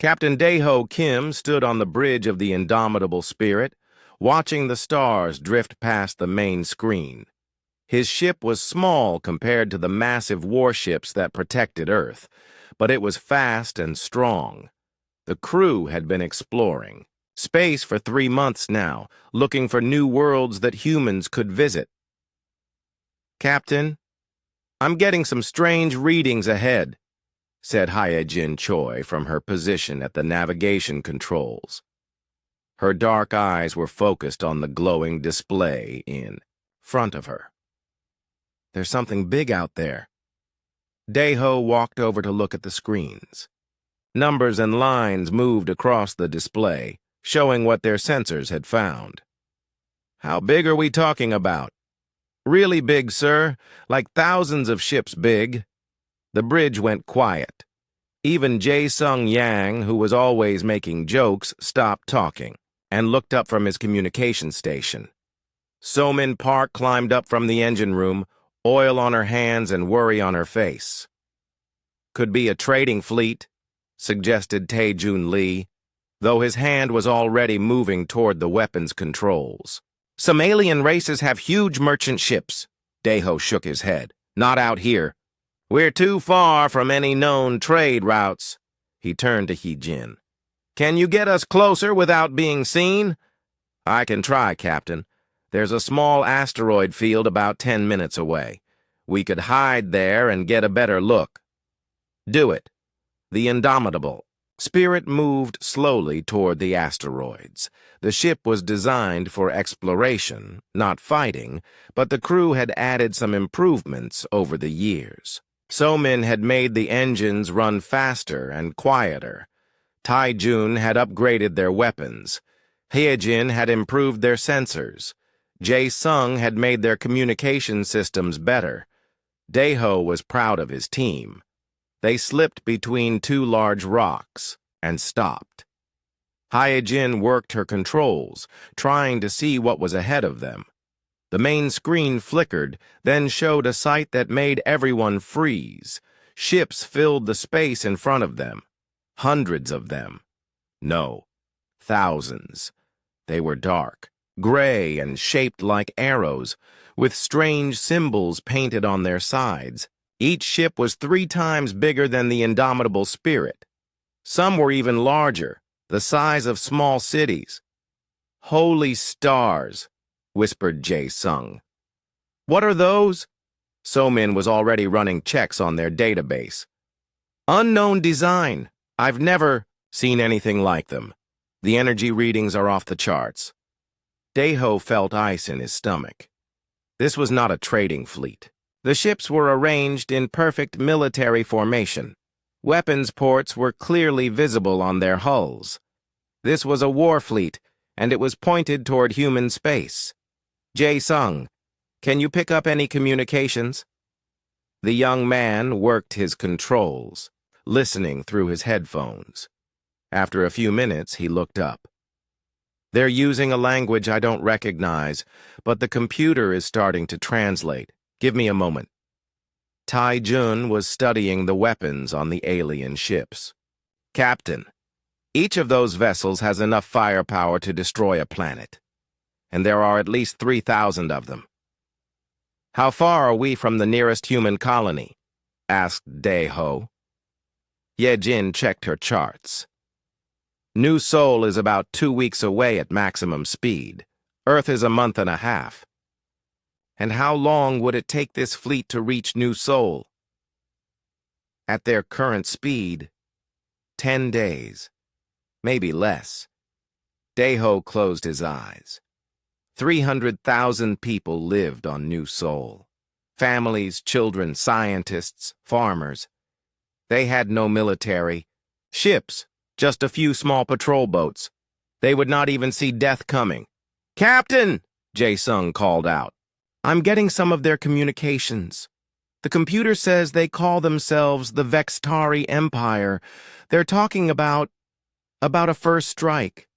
Captain Daeho Kim stood on the bridge of the Indomitable Spirit, watching the stars drift past the main screen. His ship was small compared to the massive warships that protected Earth, but it was fast and strong. The crew had been exploring space for 3 months now, looking for new worlds that humans could visit. "Captain, I'm getting some strange readings ahead," said Hyejin Choi from her position at the navigation controls. Her dark eyes were focused on the glowing display in front of her. "There's something big out there." Daeho walked over to look at the screens. Numbers and lines moved across the display, showing what their sensors had found. "How big are we talking about?" "Really big, sir, like thousands of ships big." The bridge went quiet. Even Jae-sung Yang, who was always making jokes, stopped talking and looked up from his communication station. So-min Park climbed up from the engine room, oil on her hands and worry on her face. "Could be a trading fleet," suggested Tae-Jun Lee, though his hand was already moving toward the weapons controls. "Some alien races have huge merchant ships." Daeho shook his head. "Not out here. We're too far from any known trade routes." He turned to Hee-jin. "Can you get us closer without being seen?" "I can try, Captain. There's a small asteroid field about 10 minutes away. We could hide there and get a better look." "Do it." The Indomitable Spirit moved slowly toward the asteroids. The ship was designed for exploration, not fighting, but the crew had added some improvements over the years. So-min had made the engines run faster and quieter. Tae-jun had upgraded their weapons. Hyejin had improved their sensors. Jae-sung had made their communication systems better. Daeho was proud of his team. They slipped between two large rocks and stopped. Hyejin worked her controls, trying to see what was ahead of them. The main screen flickered, then showed a sight that made everyone freeze. Ships filled the space in front of them. Hundreds of them. No, thousands. They were dark, gray and shaped like arrows, with strange symbols painted on their sides. Each ship was 3 times bigger than the Indomitable Spirit. Some were even larger, the size of small cities. "Holy stars," whispered Jae-sung. "What are those?" So-min was already running checks on their database. "Unknown design. I've never seen anything like them. The energy readings are off the charts." Daeho felt ice in his stomach. This was not a trading fleet. The ships were arranged in perfect military formation. Weapons ports were clearly visible on their hulls. This was a war fleet, and it was pointed toward human space. "Jae-sung, can you pick up any communications?" The young man worked his controls, listening through his headphones. After a few minutes, he looked up. "They're using a language I don't recognize, but the computer is starting to translate. Give me a moment." Tae-jun was studying the weapons on the alien ships. "Captain, each of those vessels has enough firepower to destroy a planet, and there are at least 3,000 of them." "How far are we from the nearest human colony?" asked Daeho. Yejin checked her charts. "New Seoul is about 2 weeks away at maximum speed. Earth is a month and a half. And how long would it take this fleet to reach New Seoul?" "At their current speed, 10 days, maybe less." Daeho closed his eyes. 300,000 people lived on New Seoul. Families, children, scientists, farmers. They had no military. Ships, just a few small patrol boats. They would not even see death coming. "Captain!" Jae-sung called out. "I'm getting some of their communications. The computer says they call themselves the Vextari Empire. They're talking about a first strike.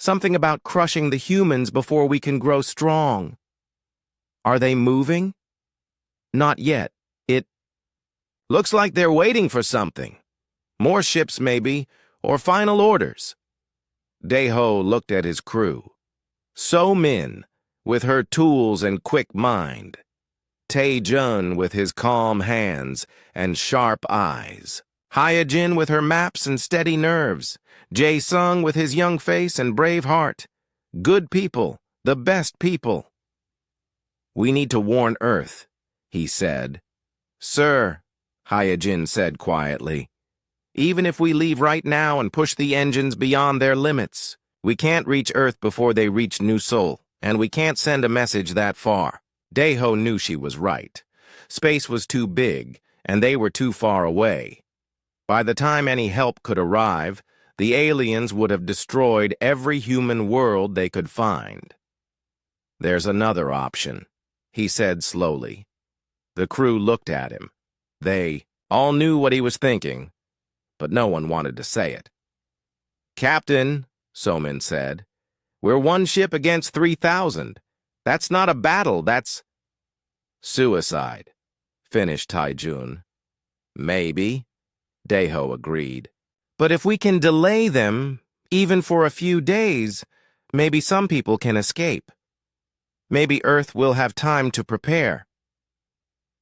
Something about crushing the humans before we can grow strong." "Are they moving?" "Not yet. It looks like they're waiting for something. More ships, maybe, or final orders? Daeho looked at his crew. So-min, with her tools and quick mind. Tae-jun with his calm hands and sharp eyes. Hyojin with her maps and steady nerves. Jae-sung with his young face and brave heart. Good people, the best people. We need to warn Earth, he said. Sir, Hyojin said quietly. Even if we leave right now and push the engines beyond their limits, we can't reach Earth before they reach New Seoul, and we can't send a message that far. Daeho knew she was right. Space was too big, and they were too far away. By the time any help could arrive, the aliens would have destroyed every human world they could find. There's another option, he said slowly. The crew looked at him. They all knew what he was thinking, but no one wanted to say it. Captain, So-min said, we're one ship against 3,000. That's not a battle, that's suicide, finished Tae-jun. Maybe, Daeho agreed. But if we can delay them, even for a few days, maybe some people can escape. Maybe Earth will have time to prepare.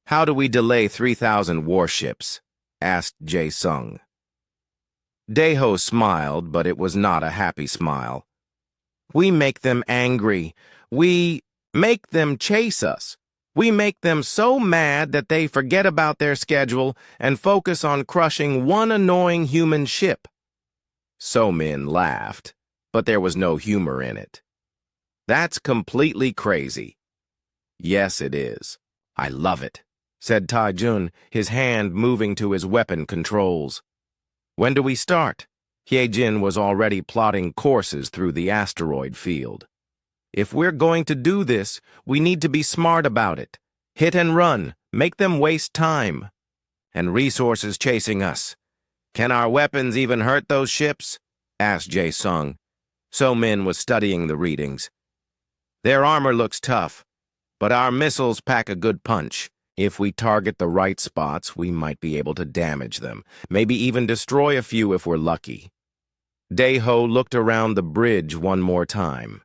How do we delay 3,000 warships? Asked Jae-sung. Daeho smiled, but it was not a happy smile. We make them angry. We make them chase us. We make them so mad that they forget about their schedule and focus on crushing one annoying human ship. So-min laughed, but there was no humor in it. That's completely crazy. Yes, it is. I love it, said Tae-jun, his hand moving to his weapon controls. When do we start? Hyejin was already plotting courses through the asteroid field. If we're going to do this, we need to be smart about it. Hit and run, make them waste time. And resources chasing us. Can our weapons even hurt those ships? Asked Jae-sung. So-min was studying the readings. Their armor looks tough, but our missiles pack a good punch. If we target the right spots, we might be able to damage them, maybe even destroy a few if we're lucky. Daeho looked around the bridge one more time.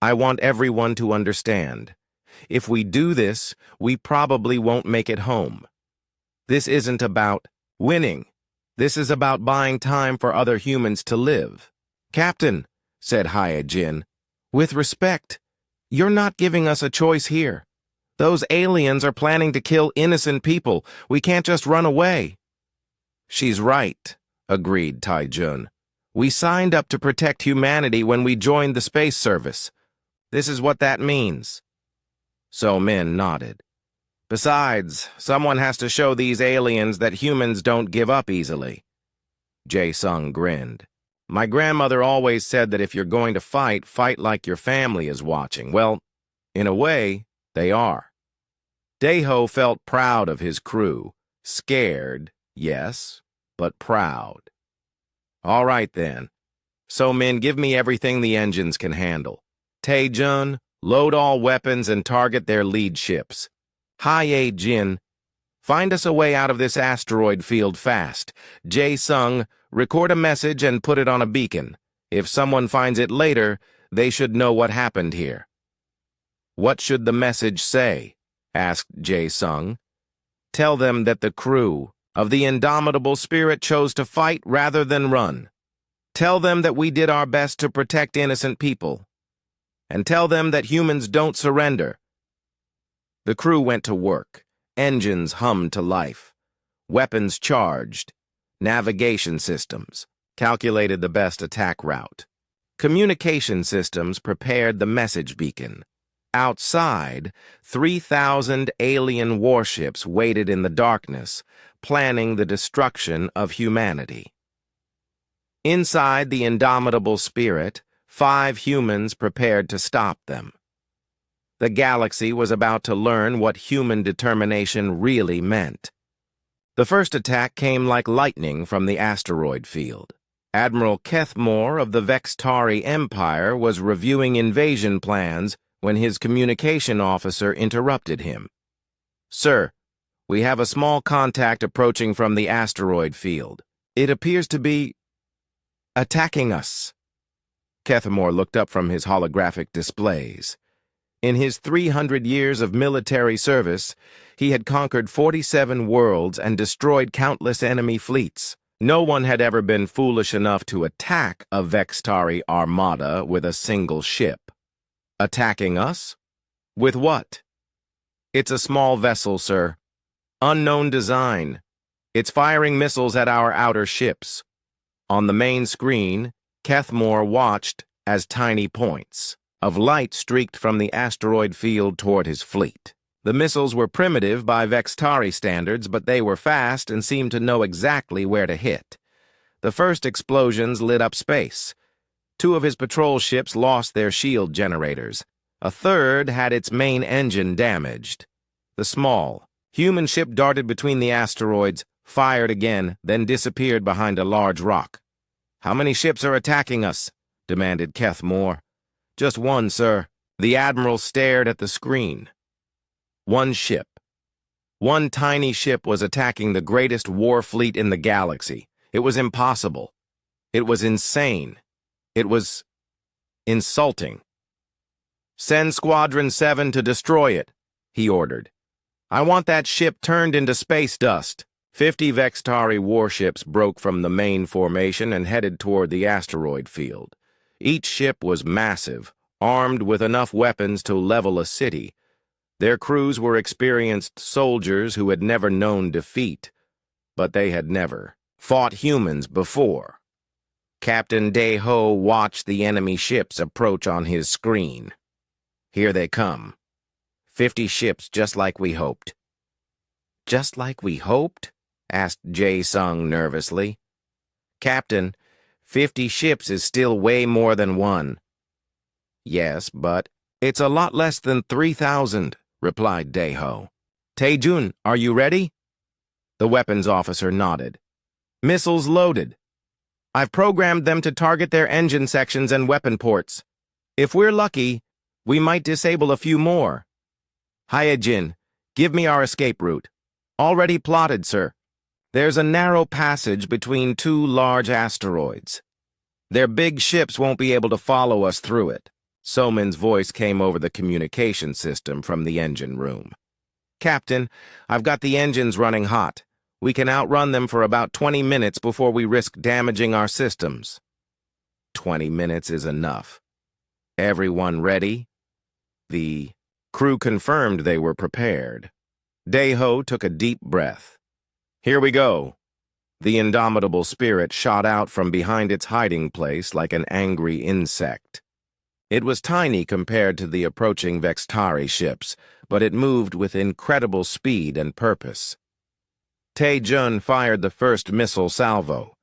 I want everyone to understand. If we do this, we probably won't make it home. This isn't about winning. This is about buying time for other humans to live. Captain, said Hyojin, with respect, you're not giving us a choice here. Those aliens are planning to kill innocent people. We can't just run away. She's right, agreed Tae-jun. We signed up to protect humanity when we joined the space service. This is what that means. So-min nodded. Besides, someone has to show these aliens that humans don't give up easily. Jae-sung grinned. My grandmother always said that if you're going to fight, fight like your family is watching. Well, in a way, they are. Daeho felt proud of his crew. Scared, yes, but proud. All right, then. So-min, give me everything the engines can handle. Tae-jun, load all weapons and target their lead ships. Hyejin, find us a way out of this asteroid field fast. Jae-sung, record a message and put it on a beacon. If someone finds it later, they should know what happened here. What should the message say? Asked Jae-sung. Tell them that the crew of the indomitable spirit chose to fight rather than run. Tell them that we did our best to protect innocent people. And tell them that humans don't surrender. The crew went to work. Engines hummed to life. Weapons charged. Navigation systems calculated the best attack route. Communication systems prepared the message beacon. Outside, 3,000 alien warships waited in the darkness, planning the destruction of humanity. Inside the indomitable spirit, 5 humans prepared to stop them. The galaxy was about to learn what human determination really meant. The first attack came like lightning from the asteroid field. Admiral Kethmore of the Vextari Empire was reviewing invasion plans when his communication officer interrupted him. Sir, we have a small contact approaching from the asteroid field. It appears to be Attacking us. Kethmore looked up from his holographic displays. In his 300 years of military service, he had conquered 47 worlds and destroyed countless enemy fleets. No one had ever been foolish enough to attack a Vextari armada with a single ship. Attacking us? With what? It's a small vessel, sir. Unknown design. It's firing missiles at our outer ships. On the main screen, Kethmore watched as tiny points of light streaked from the asteroid field toward his fleet. The missiles were primitive by Vextari standards, but they were fast and seemed to know exactly where to hit. The first explosions lit up space. 2 of his patrol ships lost their shield generators. A third had its main engine damaged. The small, human ship darted between the asteroids, fired again, then disappeared behind a large rock. "How many ships are attacking us?" demanded Kethmore. "Just one, sir." The Admiral stared at the screen. One ship. One tiny ship was attacking the greatest war fleet in the galaxy. It was impossible. It was insane. It was insulting. "Send Squadron 7 to destroy it," he ordered. "I want that ship turned into space dust." 50 Vextari warships broke from the main formation and headed toward the asteroid field. Each ship was massive, armed with enough weapons to level a city. Their crews were experienced soldiers who had never known defeat, but they had never fought humans before. Captain Deho watched the enemy ships approach on his screen. "Here they come. 50 ships just like we hoped." "Just like we hoped?" asked Jae-sung nervously. "Captain, 50 ships is still way more than one." "Yes, but it's a lot less than 3,000, replied Deho. "Taejun, are you ready?" The weapons officer nodded. "Missiles loaded. I've programmed them to target their engine sections and weapon ports. If we're lucky, we might disable a few more." "Hyejin, give me our escape route." "Already plotted, sir. There's a narrow passage between 2 large asteroids. Their big ships won't be able to follow us through it." Somin's voice came over the communication system from the engine room. "Captain, I've got the engines running hot. We can outrun them for about 20 minutes before we risk damaging our systems." 20 minutes is enough. "Everyone ready?" The crew confirmed they were prepared. Deho took a deep breath. "Here we go." The indomitable spirit shot out from behind its hiding place like an angry insect. It was tiny compared to the approaching Vextari ships, but it moved with incredible speed and purpose. Taejun fired the first missile salvo.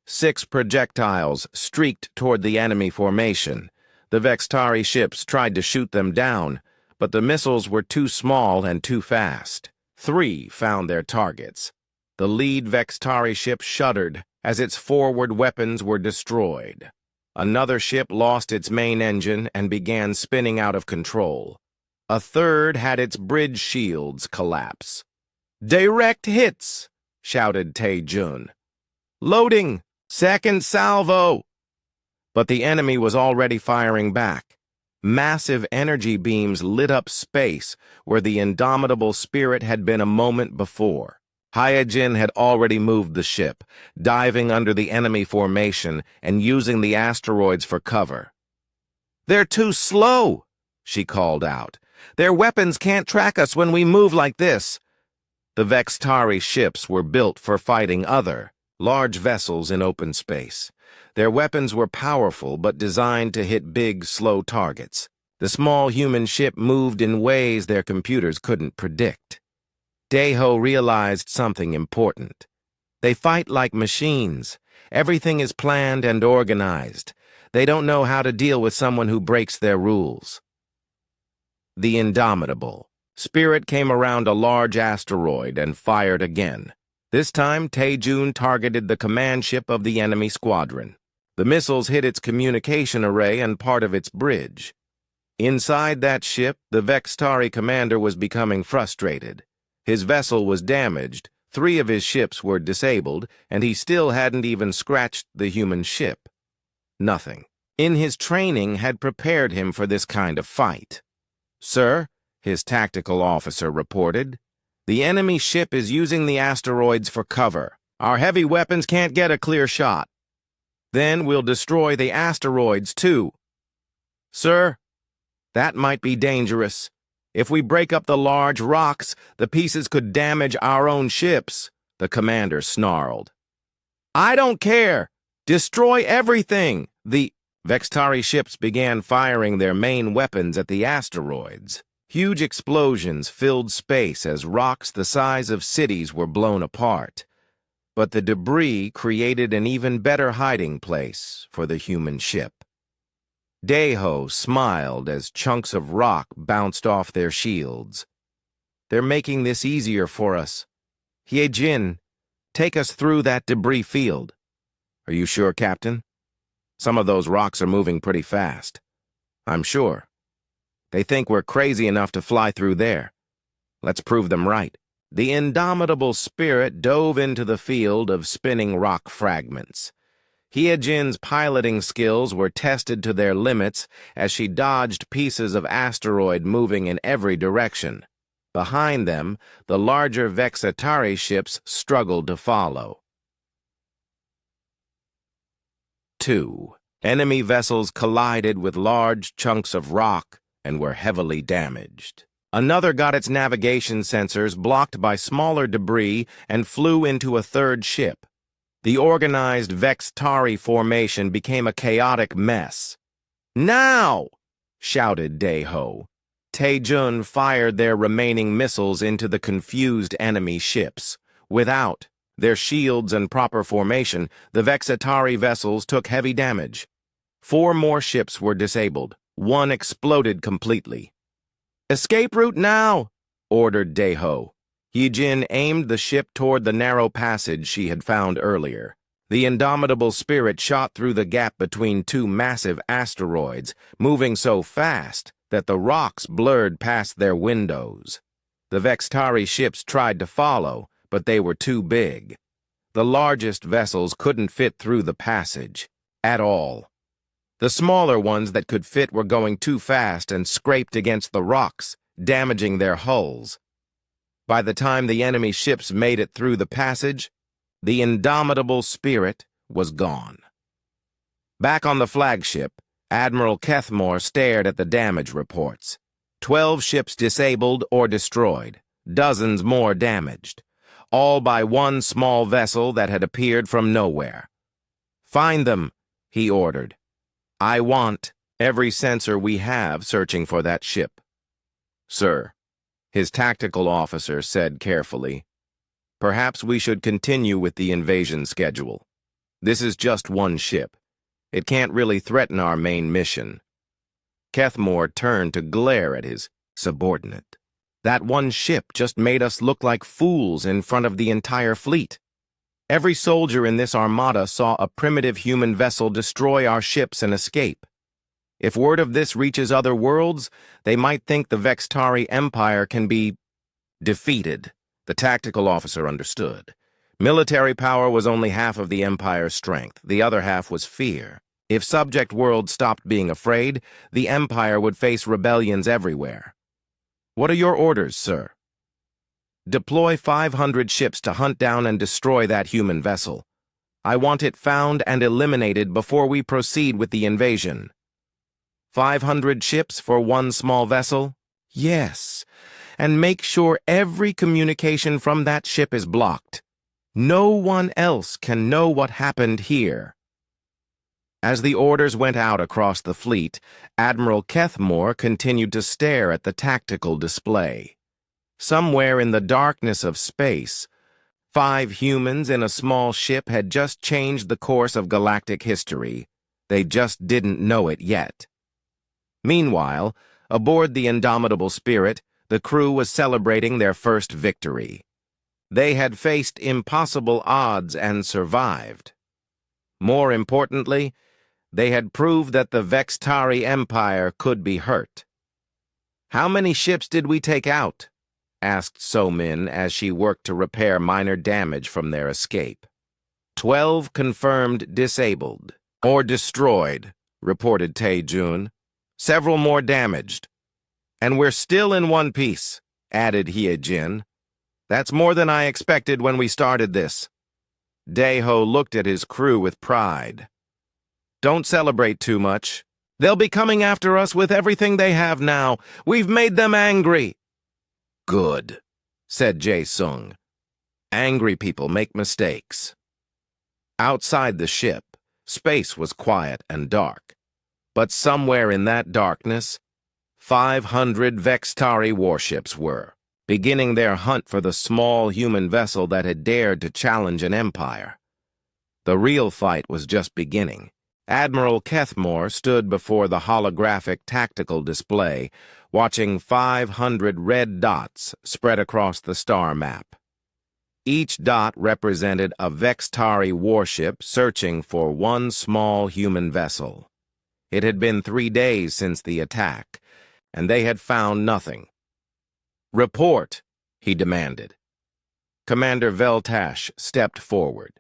6 projectiles streaked toward the enemy formation. The Vextari ships tried to shoot them down, but the missiles were too small and too fast. 3 found their targets. The lead Vextari ship shuddered as its forward weapons were destroyed. Another ship lost its main engine and began spinning out of control. A third had its bridge shields collapse. "Direct hits!" shouted Taejun. "Loading! Second salvo!" But the enemy was already firing back. Massive energy beams lit up space where the indomitable spirit had been a moment before. Hyejin had already moved the ship, diving under the enemy formation and using the asteroids for cover. "They're too slow," she called out. "Their weapons can't track us when we move like this." The Vextari ships were built for fighting other, large vessels in open space. Their weapons were powerful but designed to hit big, slow targets. The small human ship moved in ways their computers couldn't predict. Deho realized something important. They fight like machines. Everything is planned and organized. They don't know how to deal with someone who breaks their rules. The indomitable spirit came around a large asteroid and fired again. This time, Taejun targeted the command ship of the enemy squadron. The missiles hit its communication array and part of its bridge. Inside that ship, the Vextari commander was becoming frustrated. His vessel was damaged, 3 of his ships were disabled, and he still hadn't even scratched the human ship. Nothing in his training had prepared him for this kind of fight. "Sir," his tactical officer reported, "the enemy ship is using the asteroids for cover. Our heavy weapons can't get a clear shot. Then we'll destroy the asteroids, too." "Sir, that might be dangerous. If we break up the large rocks, the pieces could damage our own ships," the commander snarled. "I don't care. Destroy everything." The Vextari ships began firing their main weapons at the asteroids. Huge explosions filled space as rocks the size of cities were blown apart. But the debris created an even better hiding place for the human ship. Deho smiled as chunks of rock bounced off their shields. "They're making this easier for us. Hyejin, take us through that debris field." "Are you sure, Captain? Some of those rocks are moving pretty fast." "I'm sure. They think we're crazy enough to fly through there. Let's prove them right." The indomitable spirit dove into the field of spinning rock fragments. Hyejin's piloting skills were tested to their limits as she dodged pieces of asteroid moving in every direction. Behind them, the larger Vexatari ships struggled to follow. 2. Enemy vessels collided with large chunks of rock and were heavily damaged. Another got its navigation sensors blocked by smaller debris and flew into a third ship. The organized Vextari formation became a chaotic mess. "Now!" shouted Deho. Taejun fired their remaining missiles into the confused enemy ships. Without their shields and proper formation, the Vexatari vessels took heavy damage. 4 more ships were disabled. 1 exploded completely. "Escape route now!" ordered Deho. Hyejin aimed the ship toward the narrow passage she had found earlier. The indomitable spirit shot through the gap between 2 massive asteroids, moving so fast that the rocks blurred past their windows. The Vextari ships tried to follow, but they were too big. The largest vessels couldn't fit through the passage at all. The smaller ones that could fit were going too fast and scraped against the rocks, damaging their hulls. By the time the enemy ships made it through the passage, the indomitable spirit was gone. Back on the flagship, Admiral Kethmore stared at the damage reports. 12 ships disabled or destroyed, dozens more damaged, all by one small vessel that had appeared from nowhere. "Find them," he ordered. "I want every sensor we have searching for that ship." "Sir," his tactical officer said carefully, "perhaps we should continue with the invasion schedule. This is just one ship. It can't really threaten our main mission." Kethmore turned to glare at his subordinate. "That one ship just made us look like fools in front of the entire fleet. Every soldier in this armada saw a primitive human vessel destroy our ships and escape. If word of this reaches other worlds, they might think the Vextari Empire can be defeated." The tactical officer understood. Military power was only half of the Empire's strength. The other half was fear. If subject worlds stopped being afraid, the Empire would face rebellions everywhere. "What are your orders, sir?" "Deploy 500 ships to hunt down and destroy that human vessel. I want it found and eliminated before we proceed with the invasion." 500 ships for one small vessel? Yes, and make sure every communication from that ship is blocked. No one else can know what happened here. As the orders went out across the fleet, Admiral Kethmore continued to stare at the tactical display. Somewhere in the darkness of space, 5 humans in a small ship had just changed the course of galactic history. They just didn't know it yet. Meanwhile, aboard the indomitable spirit, the crew was celebrating their first victory. They had faced impossible odds and survived. More importantly, they had proved that the Vextari Empire could be hurt. "How many ships did we take out?" asked So-Min as she worked to repair minor damage from their escape. 12 confirmed disabled, Or destroyed, reported Tae-jun. Several more damaged. And we're still in one piece, added Hye-jin. That's more than I expected when we started this. Dae-ho looked at his crew with pride. Don't celebrate too much. They'll be coming after us with everything they have now. We've made them angry. Good, said Jae-sung. Angry people make mistakes. Outside the ship, space was quiet and dark. But somewhere in that darkness, 500 Vextari warships were, beginning their hunt for the small human vessel that had dared to challenge an empire. The real fight was just beginning. Admiral Kethmore stood before the holographic tactical display, watching 500 red dots spread across the star map. Each dot represented a Vextari warship searching for one small human vessel. It had been 3 days since the attack, and they had found nothing. Report, he demanded. Commander Veltash stepped forward.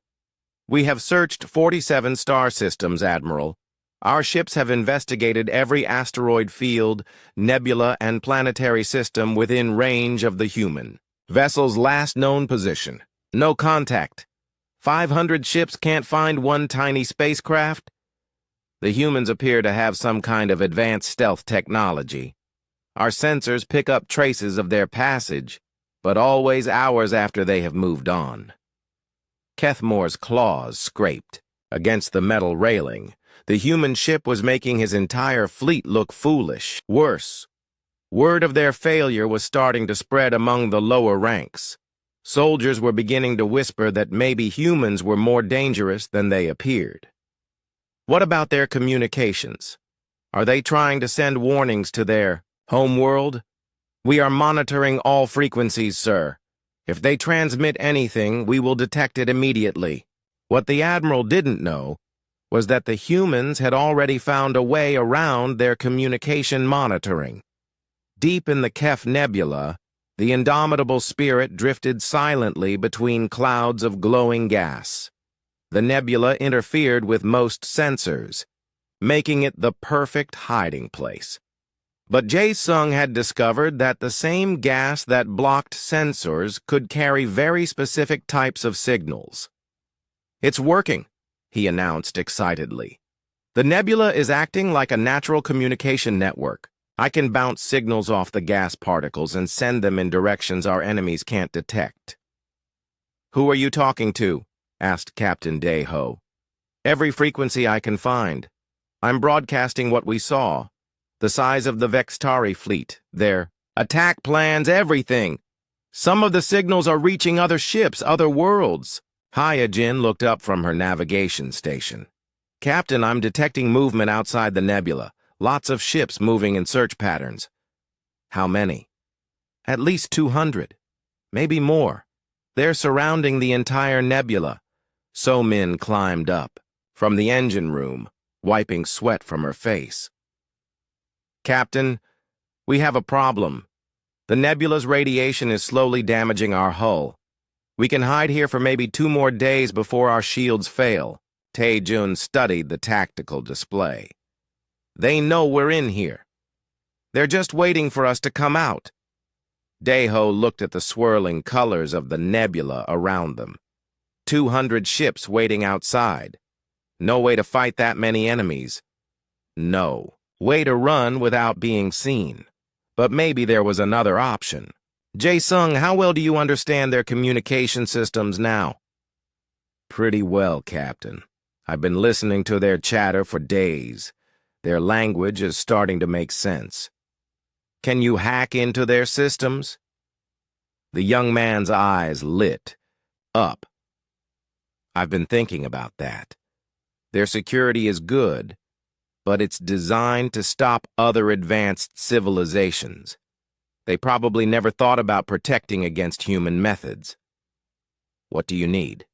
We have searched 47 star systems, Admiral. Our ships have investigated every asteroid field, nebula, and planetary system within range of the human. Vessel's last known position. No contact. 500 ships can't find one tiny spacecraft? The humans appear to have some kind of advanced stealth technology. Our sensors pick up traces of their passage, but always hours after they have moved on. Kethmore's claws scraped against the metal railing. The human ship was making his entire fleet look foolish. Worse, word of their failure was starting to spread among the lower ranks. Soldiers were beginning to whisper that maybe humans were more dangerous than they appeared. What about their communications? Are they trying to send warnings to their homeworld? We are monitoring all frequencies, sir. If they transmit anything, we will detect it immediately. What the Admiral didn't know was that the humans had already found a way around their communication monitoring. Deep in the Kef Nebula, the indomitable spirit drifted silently between clouds of glowing gas. The nebula interfered with most sensors, making it the perfect hiding place. But Jae-sung had discovered that the same gas that blocked sensors could carry very specific types of signals. It's working, he announced excitedly. The nebula is acting like a natural communication network. I can bounce signals off the gas particles and send them in directions our enemies can't detect. Who are you talking to? Asked Captain Dae-ho. Every frequency I can find. I'm broadcasting what we saw. The size of the Vextari fleet, their attack plans, everything. Some of the signals are reaching other ships, other worlds. Hye-jin looked up from her navigation station. Captain, I'm detecting movement outside the nebula. Lots of ships moving in search patterns. How many? At least 200. Maybe more. They're surrounding the entire nebula. So-min climbed up from the engine room, wiping sweat from her face. Captain, we have a problem. The nebula's radiation is slowly damaging our hull. We can hide here for maybe 2 more days before our shields fail. Tae-jun studied the tactical display. They know we're in here. They're just waiting for us to come out. Dae-ho looked at the swirling colors of the nebula around them. 200 ships waiting outside. No way to fight that many enemies. No way to run without being seen. But maybe there was another option. Jae-sung, how well do you understand their communication systems now? Pretty well, Captain. I've been listening to their chatter for days. Their language is starting to make sense. Can you hack into their systems? The young man's eyes lit up. I've been thinking about that. Their security is good, but it's designed to stop other advanced civilizations. They probably never thought about protecting against human methods. What do you need?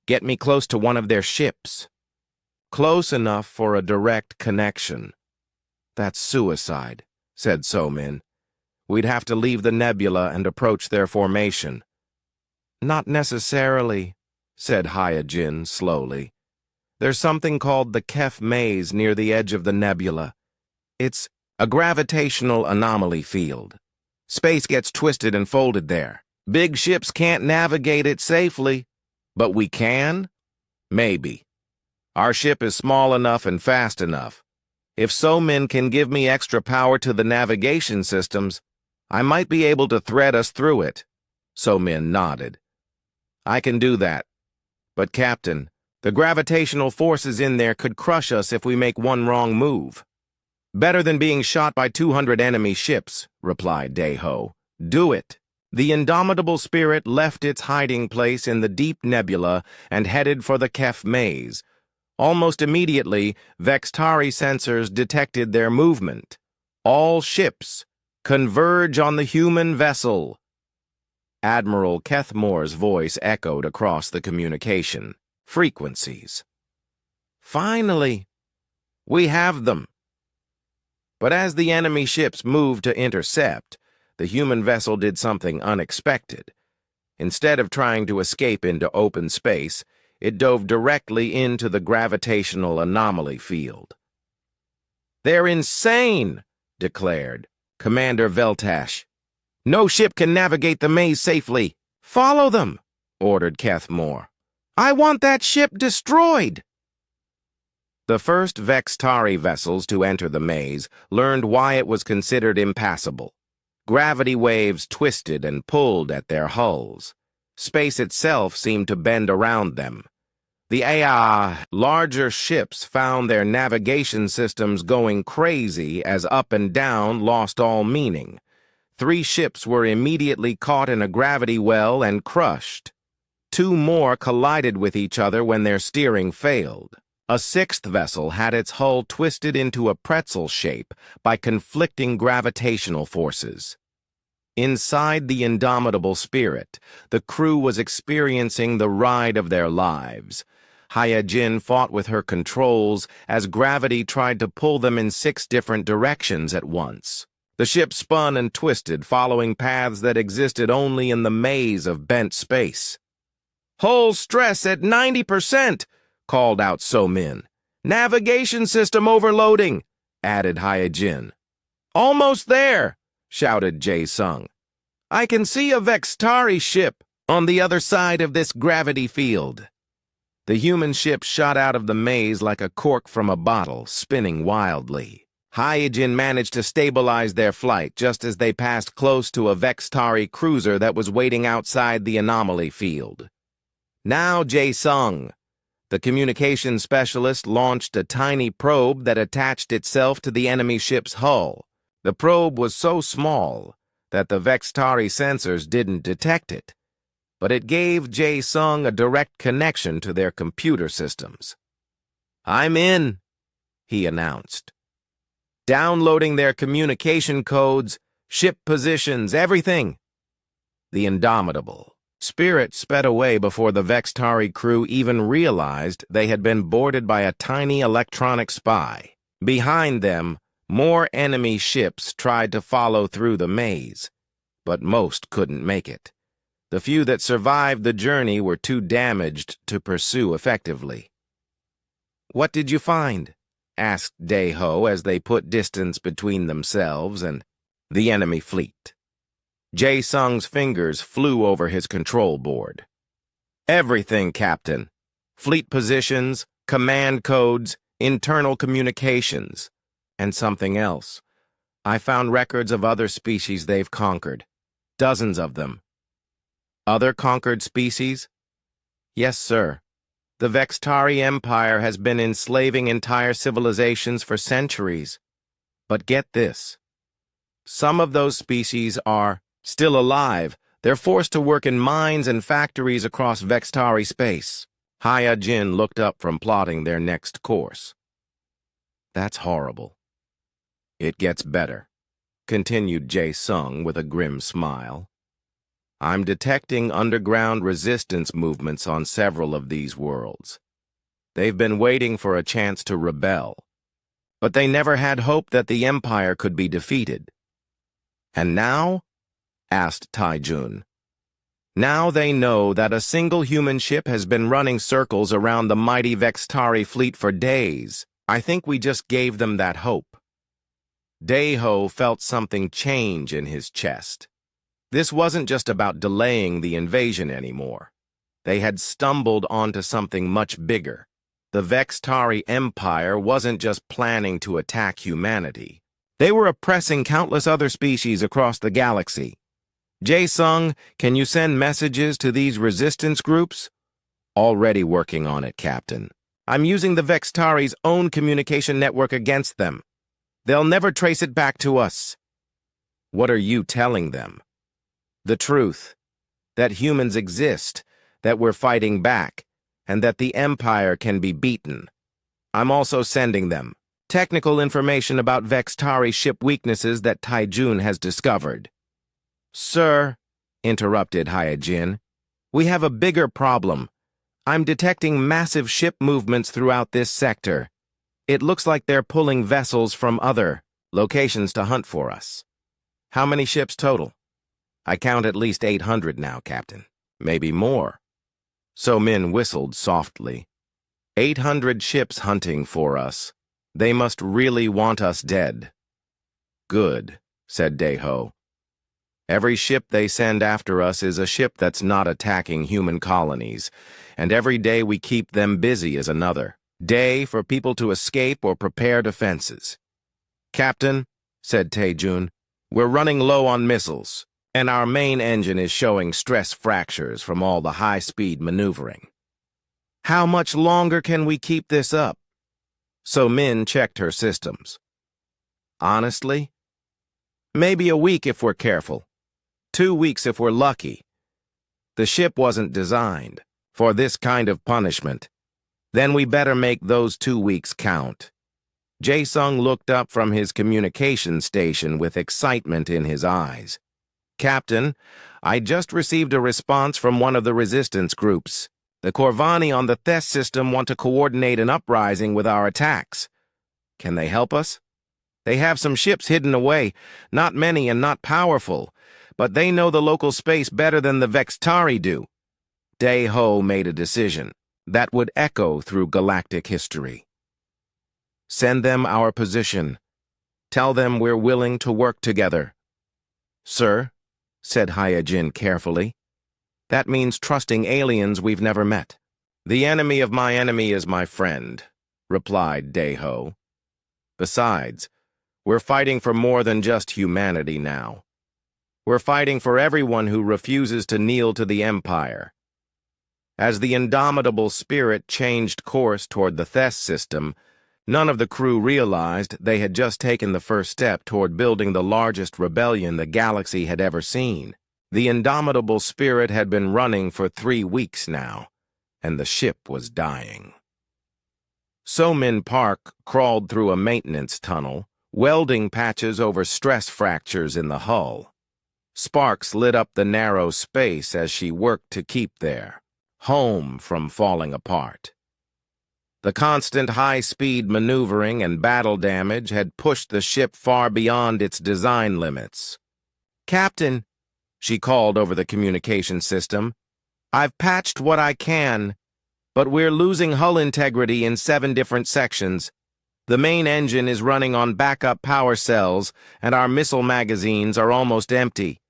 Get me close to one of their ships. Close enough for a direct connection. That's suicide, said So-min. We'd have to leave the nebula and approach their formation. Not necessarily, said Hye-jin slowly. There's something called the Kef Maze near the edge of the nebula. It's a gravitational anomaly field. Space gets twisted and folded there. Big ships can't navigate it safely. But we can? Maybe. Our ship is small enough and fast enough. If So-Min can give me extra power to the navigation systems, I might be able to thread us through it. So-Min nodded. I can do that. But, Captain, the gravitational forces in there could crush us if we make one wrong move. Better than being shot by 200 enemy ships, replied Daeho. Do it. The indomitable spirit left its hiding place in the deep nebula and headed for the Kef Maze. Almost immediately, Vextari sensors detected their movement. All ships converge on the human vessel. Admiral Kethmore's voice echoed across the communication frequencies. Finally, we have them. But as the enemy ships moved to intercept, the human vessel did something unexpected. Instead of trying to escape into open space, it dove directly into the gravitational anomaly field. They're insane, declared Commander Veltash. No ship can navigate the maze safely. Follow them, ordered Kethmore. I want that ship destroyed. The first Vextari vessels to enter the maze learned why it was considered impassable. Gravity waves twisted and pulled at their hulls. Space itself seemed to bend around them. The larger ships found their navigation systems going crazy as up and down lost all meaning. 3 ships were immediately caught in a gravity well and crushed. 2 more collided with each other when their steering failed. A 6th vessel had its hull twisted into a pretzel shape by conflicting gravitational forces. Inside the indomitable spirit, the crew was experiencing the ride of their lives. Hyajin fought with her controls as gravity tried to pull them in 6 different directions at once. The ship spun and twisted, following paths that existed only in the maze of bent space. Hull stress at 90%, called out So-Min. Navigation system overloading, added Hyajin. Almost there, shouted Jae-Sung. I can see a Vextari ship on the other side of this gravity field. The human ship shot out of the maze like a cork from a bottle, spinning wildly. Hyajin managed to stabilize their flight just as they passed close to a Vextari cruiser that was waiting outside the anomaly field. Now Jae-Sung, the communication specialist, launched a tiny probe that attached itself to the enemy ship's hull. The probe was so small that the Vextari sensors didn't detect it, but it gave Jae-Sung a direct connection to their computer systems. I'm in, he announced. Downloading their communication codes, ship positions, everything. The indomitable spirit sped away before the Vextari crew even realized they had been boarded by a tiny electronic spy. Behind them, more enemy ships tried to follow through the maze, but most couldn't make it. The few that survived the journey were too damaged to pursue effectively. What did you find? Asked Daeho as they put distance between themselves and the enemy fleet. Jae-Sung's fingers flew over his control board. Everything, Captain. Fleet positions, command codes, internal communications, and something else. I found records of other species they've conquered. Dozens of them. Other conquered species? Yes, sir. The Vextari Empire has been enslaving entire civilizations for centuries. But get this. Some of those species are still alive. They're forced to work in mines and factories across Vextari space. Hyajin looked up from plotting their next course. That's horrible. It gets better, continued Jae-Sung with a grim smile. I'm detecting underground resistance movements on several of these worlds. They've been waiting for a chance to rebel, but they never had hope that the Empire could be defeated. And now? Asked Taijun. Now they know that a single human ship has been running circles around the mighty Vextari fleet for days. I think we just gave them that hope. Daiho felt something change in his chest. This wasn't just about delaying the invasion anymore. They had stumbled onto something much bigger. The Vextari Empire wasn't just planning to attack humanity. They were oppressing countless other species across the galaxy. Jae-sung, can you send messages to these resistance groups? Already working on it, Captain. I'm using the Vextari's own communication network against them. They'll never trace it back to us. What are you telling them? The truth. That humans exist, that we're fighting back, and that the Empire can be beaten. I'm also sending them technical information about Vextari ship weaknesses that Taijun has discovered. Sir, interrupted Hyojin, we have a bigger problem. I'm detecting massive ship movements throughout this sector. It looks like they're pulling vessels from other locations to hunt for us. How many ships total? I count at least 800 now, Captain. Maybe more. So Min whistled softly. 800 ships hunting for us. They must really want us dead. Good, said Daiho. Every ship they send after us is a ship that's not attacking human colonies, and every day we keep them busy is another day for people to escape or prepare defenses. Captain, said Taejun, we're running low on missiles, and our main engine is showing stress fractures from all the high-speed maneuvering. How much longer can we keep this up? So Min checked her systems. Honestly? Maybe a week if we're careful. 2 weeks if we're lucky. The ship wasn't designed for this kind of punishment. Then we better make those 2 weeks count. Jae-sung looked up from his communication station with excitement in his eyes. Captain, I just received a response from one of the resistance groups. The Corvani on the Thes system want to coordinate an uprising with our attacks. Can they help us? They have some ships hidden away, not many and not powerful, but they know the local space better than the Vextari do. Daiho made a decision that would echo through galactic history. Send them our position. Tell them we're willing to work together. Sir, said Hyojin carefully, that means trusting aliens we've never met. The enemy of my enemy is my friend, replied Daiho. Besides, we're fighting for more than just humanity now. We're fighting for everyone who refuses to kneel to the Empire. As the indomitable spirit changed course toward the Thes system, none of the crew realized they had just taken the first step toward building the largest rebellion the galaxy had ever seen. The indomitable spirit had been running for 3 weeks now, and the ship was dying. So-Min Park crawled through a maintenance tunnel, welding patches over stress fractures in the hull. Sparks lit up the narrow space as she worked to keep their home from falling apart. The constant high-speed maneuvering and battle damage had pushed the ship far beyond its design limits. Captain, she called over the communication system, I've patched what I can, but we're losing hull integrity in 7 different sections. The main engine is running on backup power cells, and our missile magazines are almost empty.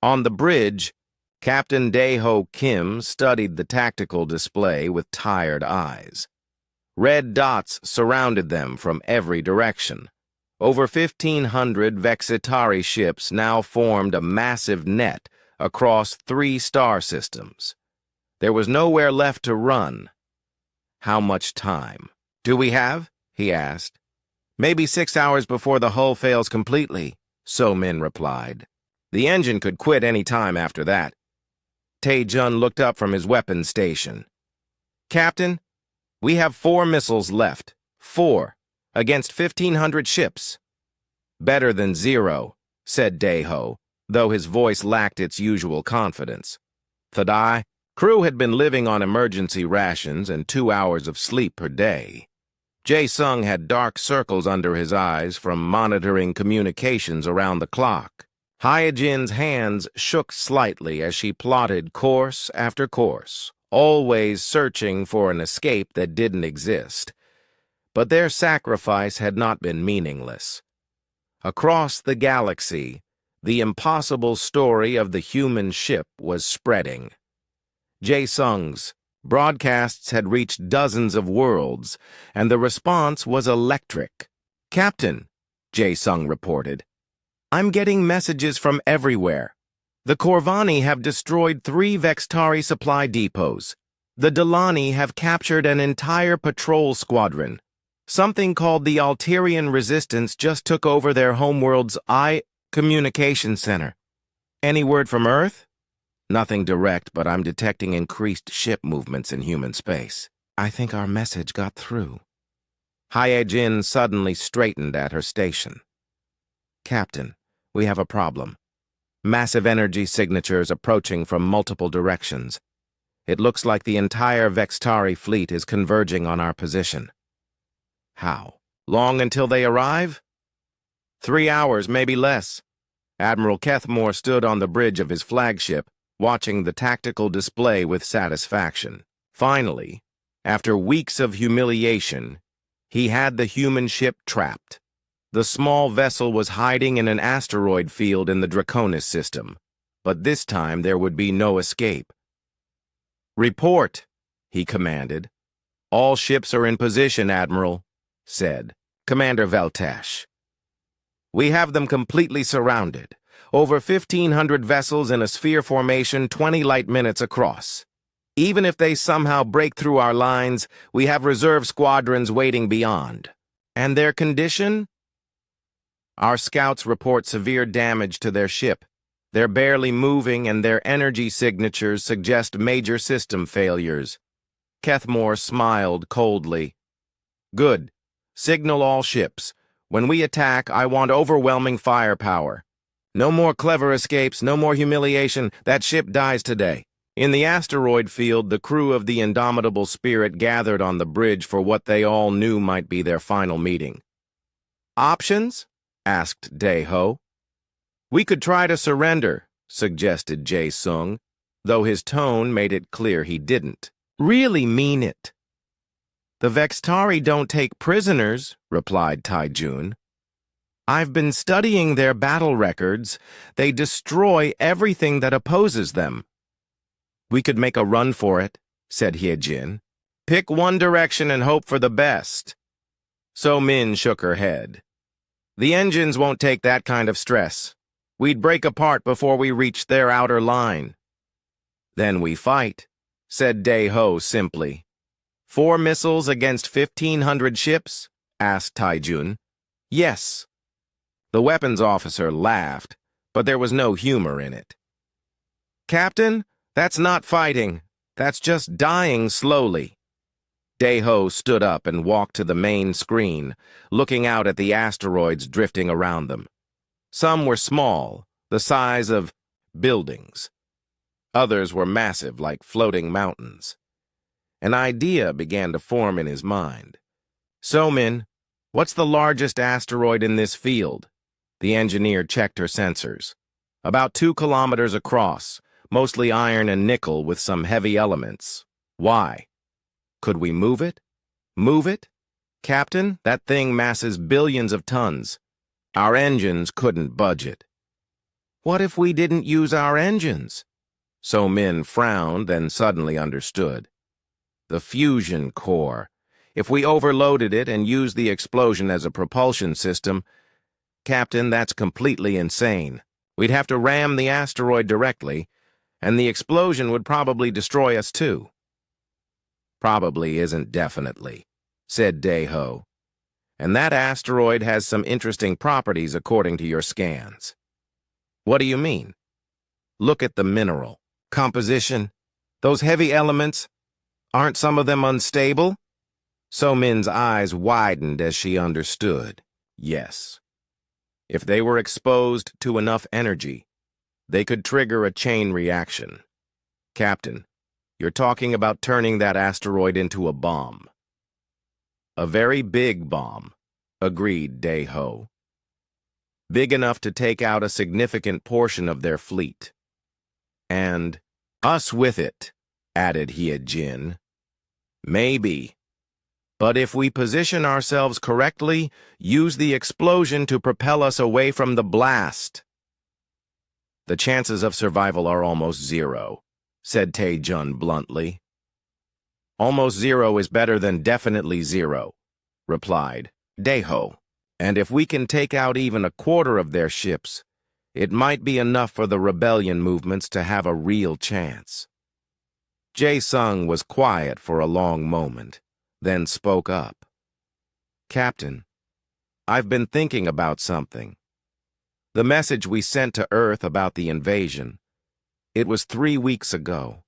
On the bridge, Captain Daiho Kim studied the tactical display with tired eyes. Red dots surrounded them from every direction. Over 1,500 Vexitari ships now formed a massive net across 3 star systems. There was nowhere left to run. How much time do we have? He asked. Maybe 6 hours before the hull fails completely, So-Min replied. The engine could quit any time after that. Taejun looked up from his weapons station. Captain, we have 4 missiles left. 4, against 1,500 ships. Better than 0, said Daiho, though his voice lacked its usual confidence. Thadai, crew had been living on emergency rations and 2 hours of sleep per day. Jae-sung had dark circles under his eyes from monitoring communications around the clock. Hyojin's hands shook slightly as she plotted course after course, always searching for an escape that didn't exist. But their sacrifice had not been meaningless. Across the galaxy, the impossible story of the human ship was spreading. Jae-sung's broadcasts had reached dozens of worlds, and the response was electric. "Captain," Jae-sung reported, "I'm getting messages from everywhere. The Corvani have destroyed 3 Vextari supply depots. The Delani have captured an entire patrol squadron. Something called the Alterian Resistance just took over their homeworld's communication center. Any word from Earth?" "Nothing direct, but I'm detecting increased ship movements in human space. I think our message got through." Hyojin suddenly straightened at her station. "Captain, we have a problem. Massive energy signatures approaching from multiple directions. It looks like the entire Vextari fleet is converging on our position." "How? Long until they arrive?" 3 hours, maybe less." Admiral Kethmore stood on the bridge of his flagship, watching the tactical display with satisfaction. Finally, after weeks of humiliation, he had the human ship trapped. The small vessel was hiding in an asteroid field in the Draconis system, but this time there would be no escape. "Report," he commanded. "All ships are in position, Admiral," said Commander Veltash. "We have them completely surrounded. Over 1,500 vessels in a sphere formation 20 light minutes across. Even if they somehow break through our lines, we have reserve squadrons waiting beyond. And their condition? Our scouts report severe damage to their ship. They're barely moving and their energy signatures suggest major system failures." Kethmore smiled coldly. "Good. Signal all ships. When we attack, I want overwhelming firepower. No more clever escapes, no more humiliation. That ship dies today." In the asteroid field, the crew of the Indomitable Spirit gathered on the bridge for what they all knew might be their final meeting. "Options?" asked Dae-ho. "We could try to surrender," suggested Jae-sung, though his tone made it clear he didn't really mean it. "The Vextari don't take prisoners," replied Taijun. "I've been studying their battle records. They destroy everything that opposes them." "We could make a run for it," said Hyojin. "Pick one direction and hope for the best." So Min shook her head. "The engines won't take that kind of stress. We'd break apart before we reached their outer line." "Then we fight," said Dae-ho simply. "4 missiles against 1,500 ships?" asked Taijun. "Yes." The weapons officer laughed, but there was no humor in it. "Captain, that's not fighting. That's just dying slowly." Dae-ho stood up and walked to the main screen, looking out at the asteroids drifting around them. Some were small, the size of buildings. Others were massive, like floating mountains. An idea began to form in his mind. "So-min, what's the largest asteroid in this field?" The engineer checked her sensors. "About 2 kilometers across, mostly iron and nickel with some heavy elements. Why? Could we move it?" "Move it? Captain, that thing masses billions of tons. Our engines couldn't budge it." "What if we didn't use our engines?" So-min frowned, then suddenly understood. "The fusion core. If we overloaded it and used the explosion as a propulsion system, Captain, that's completely insane. We'd have to ram the asteroid directly, and the explosion would probably destroy us too." "Probably isn't definitely," said Dae-ho. "And that asteroid has some interesting properties according to your scans." "What do you mean?" "Look at the mineral composition. Those heavy elements, aren't some of them unstable?" So-min's eyes widened as she understood. Yes. If they were exposed to enough energy, they could trigger a chain reaction. "Captain, you're talking about turning that asteroid into a bomb." "A very big bomb," agreed Dae-ho. big enough to take out a significant portion of their fleet. And us with it, added Hyejin. Maybe. But if we position ourselves correctly, use the explosion to propel us away from the blast. The chances of survival are almost zero, said Tae-jun bluntly. Almost zero is better than definitely zero, replied Daeho. And if we can take out even a quarter of their ships, it might be enough for the rebellion movements to have a real chance. Jae-sung was quiet for a long moment, then spoke up. Captain, I've been thinking about something. The message we sent to Earth about the invasion, it was 3 weeks ago.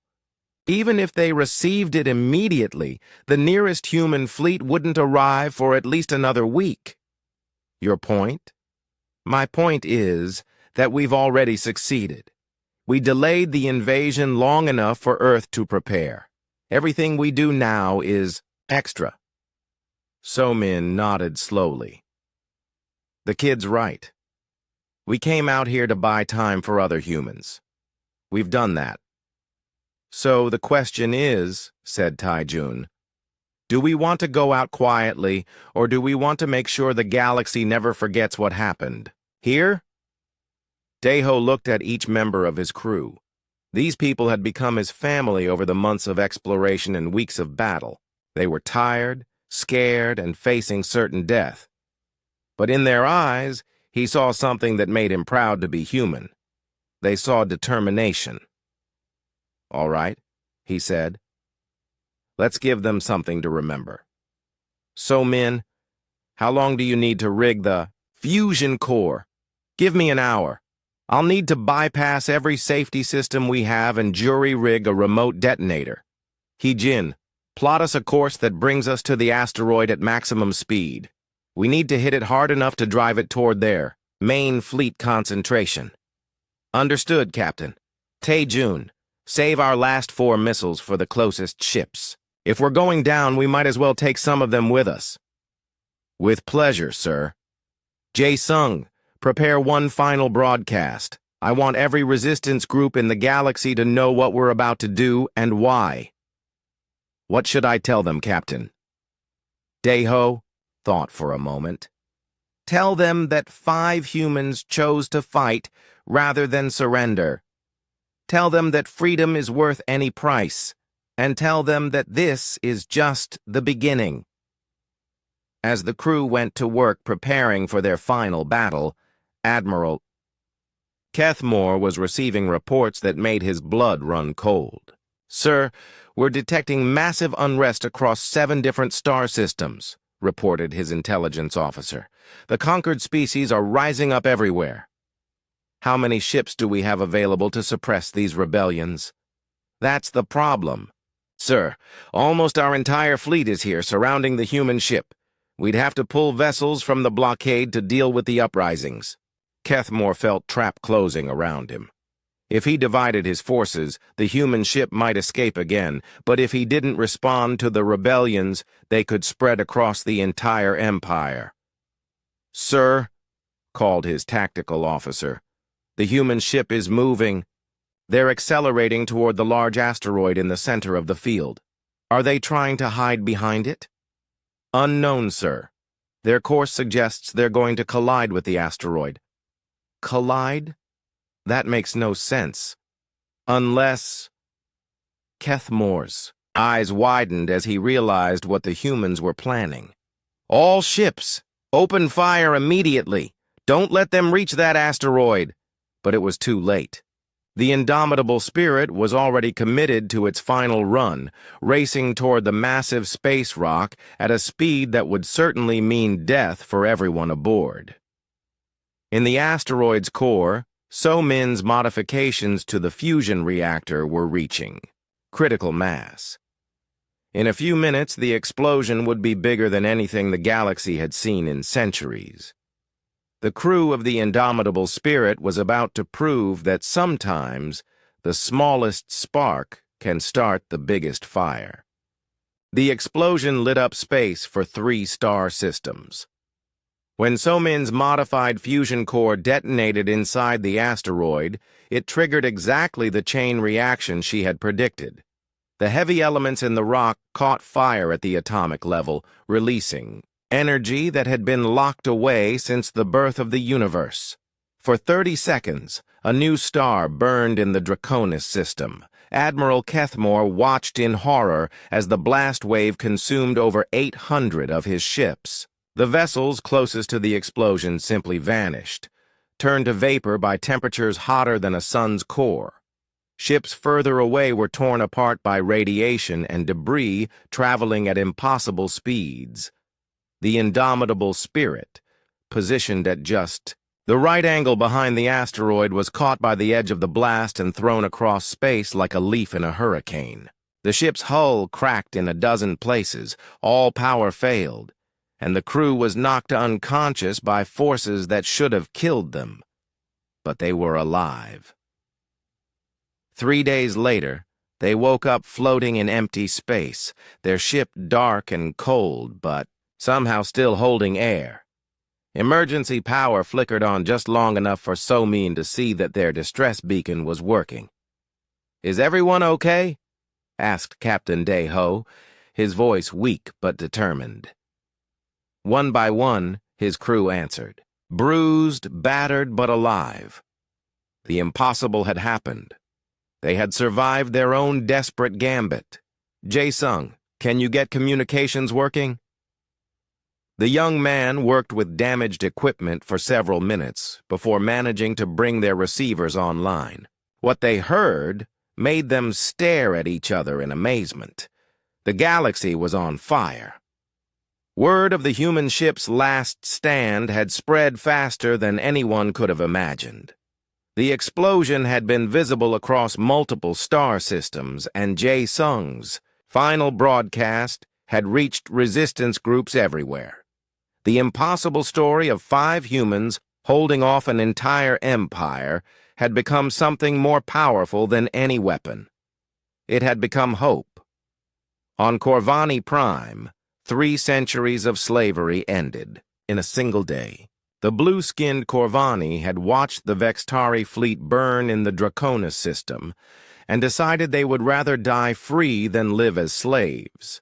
Even if they received it immediately, the nearest human fleet wouldn't arrive for at least another week. Your point? My point is that we've already succeeded. We delayed the invasion long enough for Earth to prepare. Everything we do now is extra. So-min nodded slowly. The kid's right. We came out here to buy time for other humans. We've done that. So the question is, said Tae-jun, do we want to go out quietly, or do we want to make sure the galaxy never forgets what happened? Here? Daeho looked at each member of his crew. These people had become his family over the months of exploration and weeks of battle. They were tired, scared, and facing certain death. But in their eyes, he saw something that made him proud to be human. They saw determination. All right, he said. Let's give them something to remember. So, Min, how long do you need to rig the fusion core? Give me an hour. I'll need to bypass every safety system we have and jury-rig a remote detonator. Hyejin, plot us a course that brings us to the asteroid at maximum speed. We need to hit it hard enough to drive it toward their main fleet concentration. Understood, Captain. Tae-jun, save our last 4 missiles for the closest ships. If we're going down, we might as well take some of them with us. With pleasure, sir. Jae-sung, prepare one final broadcast. I want every resistance group in the galaxy to know what we're about to do and why. What should I tell them, Captain? Daeho thought for a moment. Tell them that 5 humans chose to fight rather than surrender. Tell them that freedom is worth any price, and tell them that this is just the beginning. As the crew went to work preparing for their final battle, Admiral Kethmore was receiving reports that made his blood run cold. Sir, we're detecting massive unrest across 7 different star systems, reported his intelligence officer. The conquered species are rising up everywhere. How many ships do we have available to suppress these rebellions? That's the problem. Sir, almost our entire fleet is here surrounding the human ship. We'd have to pull vessels from the blockade to deal with the uprisings. Kethmore felt trap closing around him. If he divided his forces, the human ship might escape again, but if he didn't respond to the rebellions, they could spread across the entire empire. Sir, called his tactical officer, the human ship is moving. They're accelerating toward the large asteroid in the center of the field. Are they trying to hide behind it? Unknown, sir. Their course suggests they're going to collide with the asteroid. Collide? That makes no sense. Unless... Kethmore's eyes widened as he realized what the humans were planning. All ships, open fire immediately. Don't let them reach that asteroid. But it was too late. The indomitable spirit was already committed to its final run, racing toward the massive space rock at a speed that would certainly mean death for everyone aboard. In the asteroid's core, So-min's modifications to the fusion reactor were reaching critical mass. In a few minutes, the explosion would be bigger than anything the galaxy had seen in centuries. The crew of the indomitable spirit was about to prove that sometimes the smallest spark can start the biggest fire. The explosion lit up space for 3 star systems. When Somin's modified fusion core detonated inside the asteroid, it triggered exactly the chain reaction she had predicted. The heavy elements in the rock caught fire at the atomic level, releasing energy that had been locked away since the birth of the universe. For 30 seconds, a new star burned in the Draconis system. Admiral Kethmore watched in horror as the blast wave consumed over 800 of his ships. The vessels closest to the explosion simply vanished, turned to vapor by temperatures hotter than a sun's core. Ships further away were torn apart by radiation and debris traveling at impossible speeds. The indomitable Spirit, positioned at just the right angle behind the asteroid, was caught by the edge of the blast and thrown across space like a leaf in a hurricane. The ship's hull cracked in a dozen places, all power failed, and the crew was knocked unconscious by forces that should have killed them. But they were alive. 3 days later, they woke up floating in empty space, their ship dark and cold, but somehow still holding air. Emergency power flickered on just long enough for Somin to see that their distress beacon was working. "Is everyone okay?" asked Captain Deho, his voice weak but determined. One by one, his crew answered, bruised, battered, but alive. The impossible had happened. They had survived their own desperate gambit. "Jae-sung, can you get communications working?" The young man worked with damaged equipment for several minutes before managing to bring their receivers online. What they heard made them stare at each other in amazement. The galaxy was on fire. Word of the human ship's last stand had spread faster than anyone could have imagined. The explosion had been visible across multiple star systems, and Jae-sung's final broadcast had reached resistance groups everywhere. The impossible story of 5 humans holding off an entire empire had become something more powerful than any weapon. It had become hope. On Corvani Prime, 3 centuries of slavery ended in a single day. The blue-skinned Corvani had watched the Vextari fleet burn in the Draconis system and decided they would rather die free than live as slaves.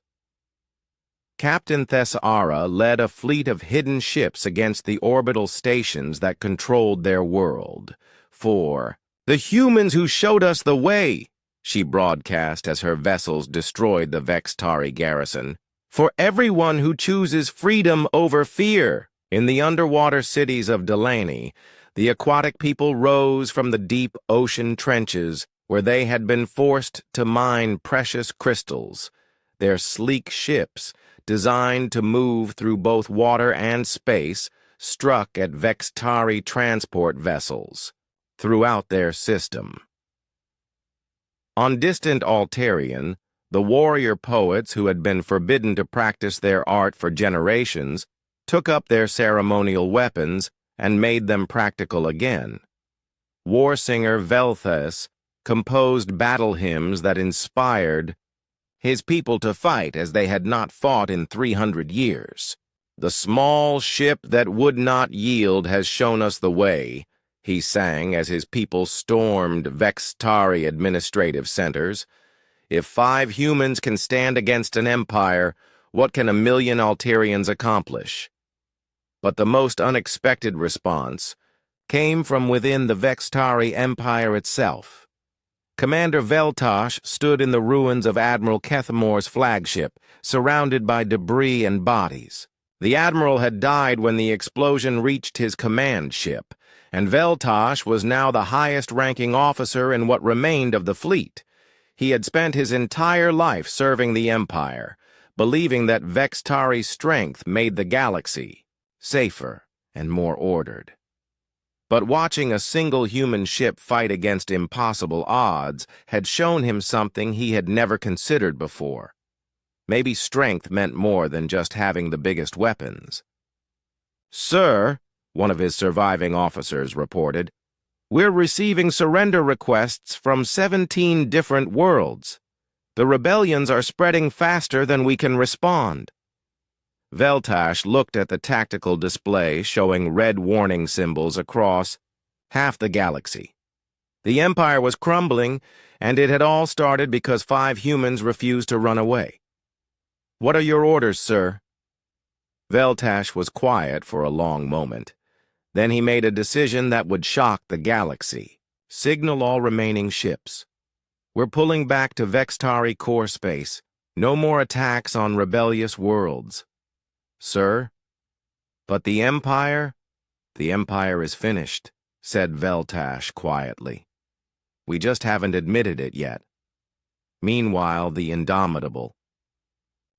Captain Thessara led a fleet of hidden ships against the orbital stations that controlled their world. "For the humans who showed us the way," she broadcast as her vessels destroyed the Vextari garrison. "For everyone who chooses freedom over fear." In the underwater cities of Delaney, the aquatic people rose from the deep ocean trenches where they had been forced to mine precious crystals. Their sleek ships, designed to move through both water and space, struck at Vextari transport vessels throughout their system. On distant Altarian, the warrior poets who had been forbidden to practice their art for generations took up their ceremonial weapons and made them practical again. War singer Velthes composed battle hymns that inspired his people to fight as they had not fought in 300 years. "The small ship that would not yield has shown us the way," he sang as his people stormed Vextari administrative centers. "If 5 humans can stand against an empire, what can 1,000,000 Altarians accomplish?" But the most unexpected response came from within the Vextari Empire itself. Commander Veltosh stood in the ruins of Admiral Kethmore's flagship, surrounded by debris and bodies. The admiral had died when the explosion reached his command ship, and Veltosh was now the highest-ranking officer in what remained of the fleet. He had spent his entire life serving the Empire, believing that Vextari's strength made the galaxy safer and more ordered. But watching a single human ship fight against impossible odds had shown him something he had never considered before. Maybe strength meant more than just having the biggest weapons. "Sir," one of his surviving officers reported, "we're receiving surrender requests from 17 different worlds. The rebellions are spreading faster than we can respond." Veltash looked at the tactical display showing red warning symbols across half the galaxy. The Empire was crumbling, and it had all started because 5 humans refused to run away. "What are your orders, sir?" Veltash was quiet for a long moment. Then he made a decision that would shock the galaxy. "Signal all remaining ships. We're pulling back to Vextari core space. No more attacks on rebellious worlds." "Sir?" "But the Empire?" "The Empire is finished," said Veltash quietly. "We just haven't admitted it yet." Meanwhile, the Indomitable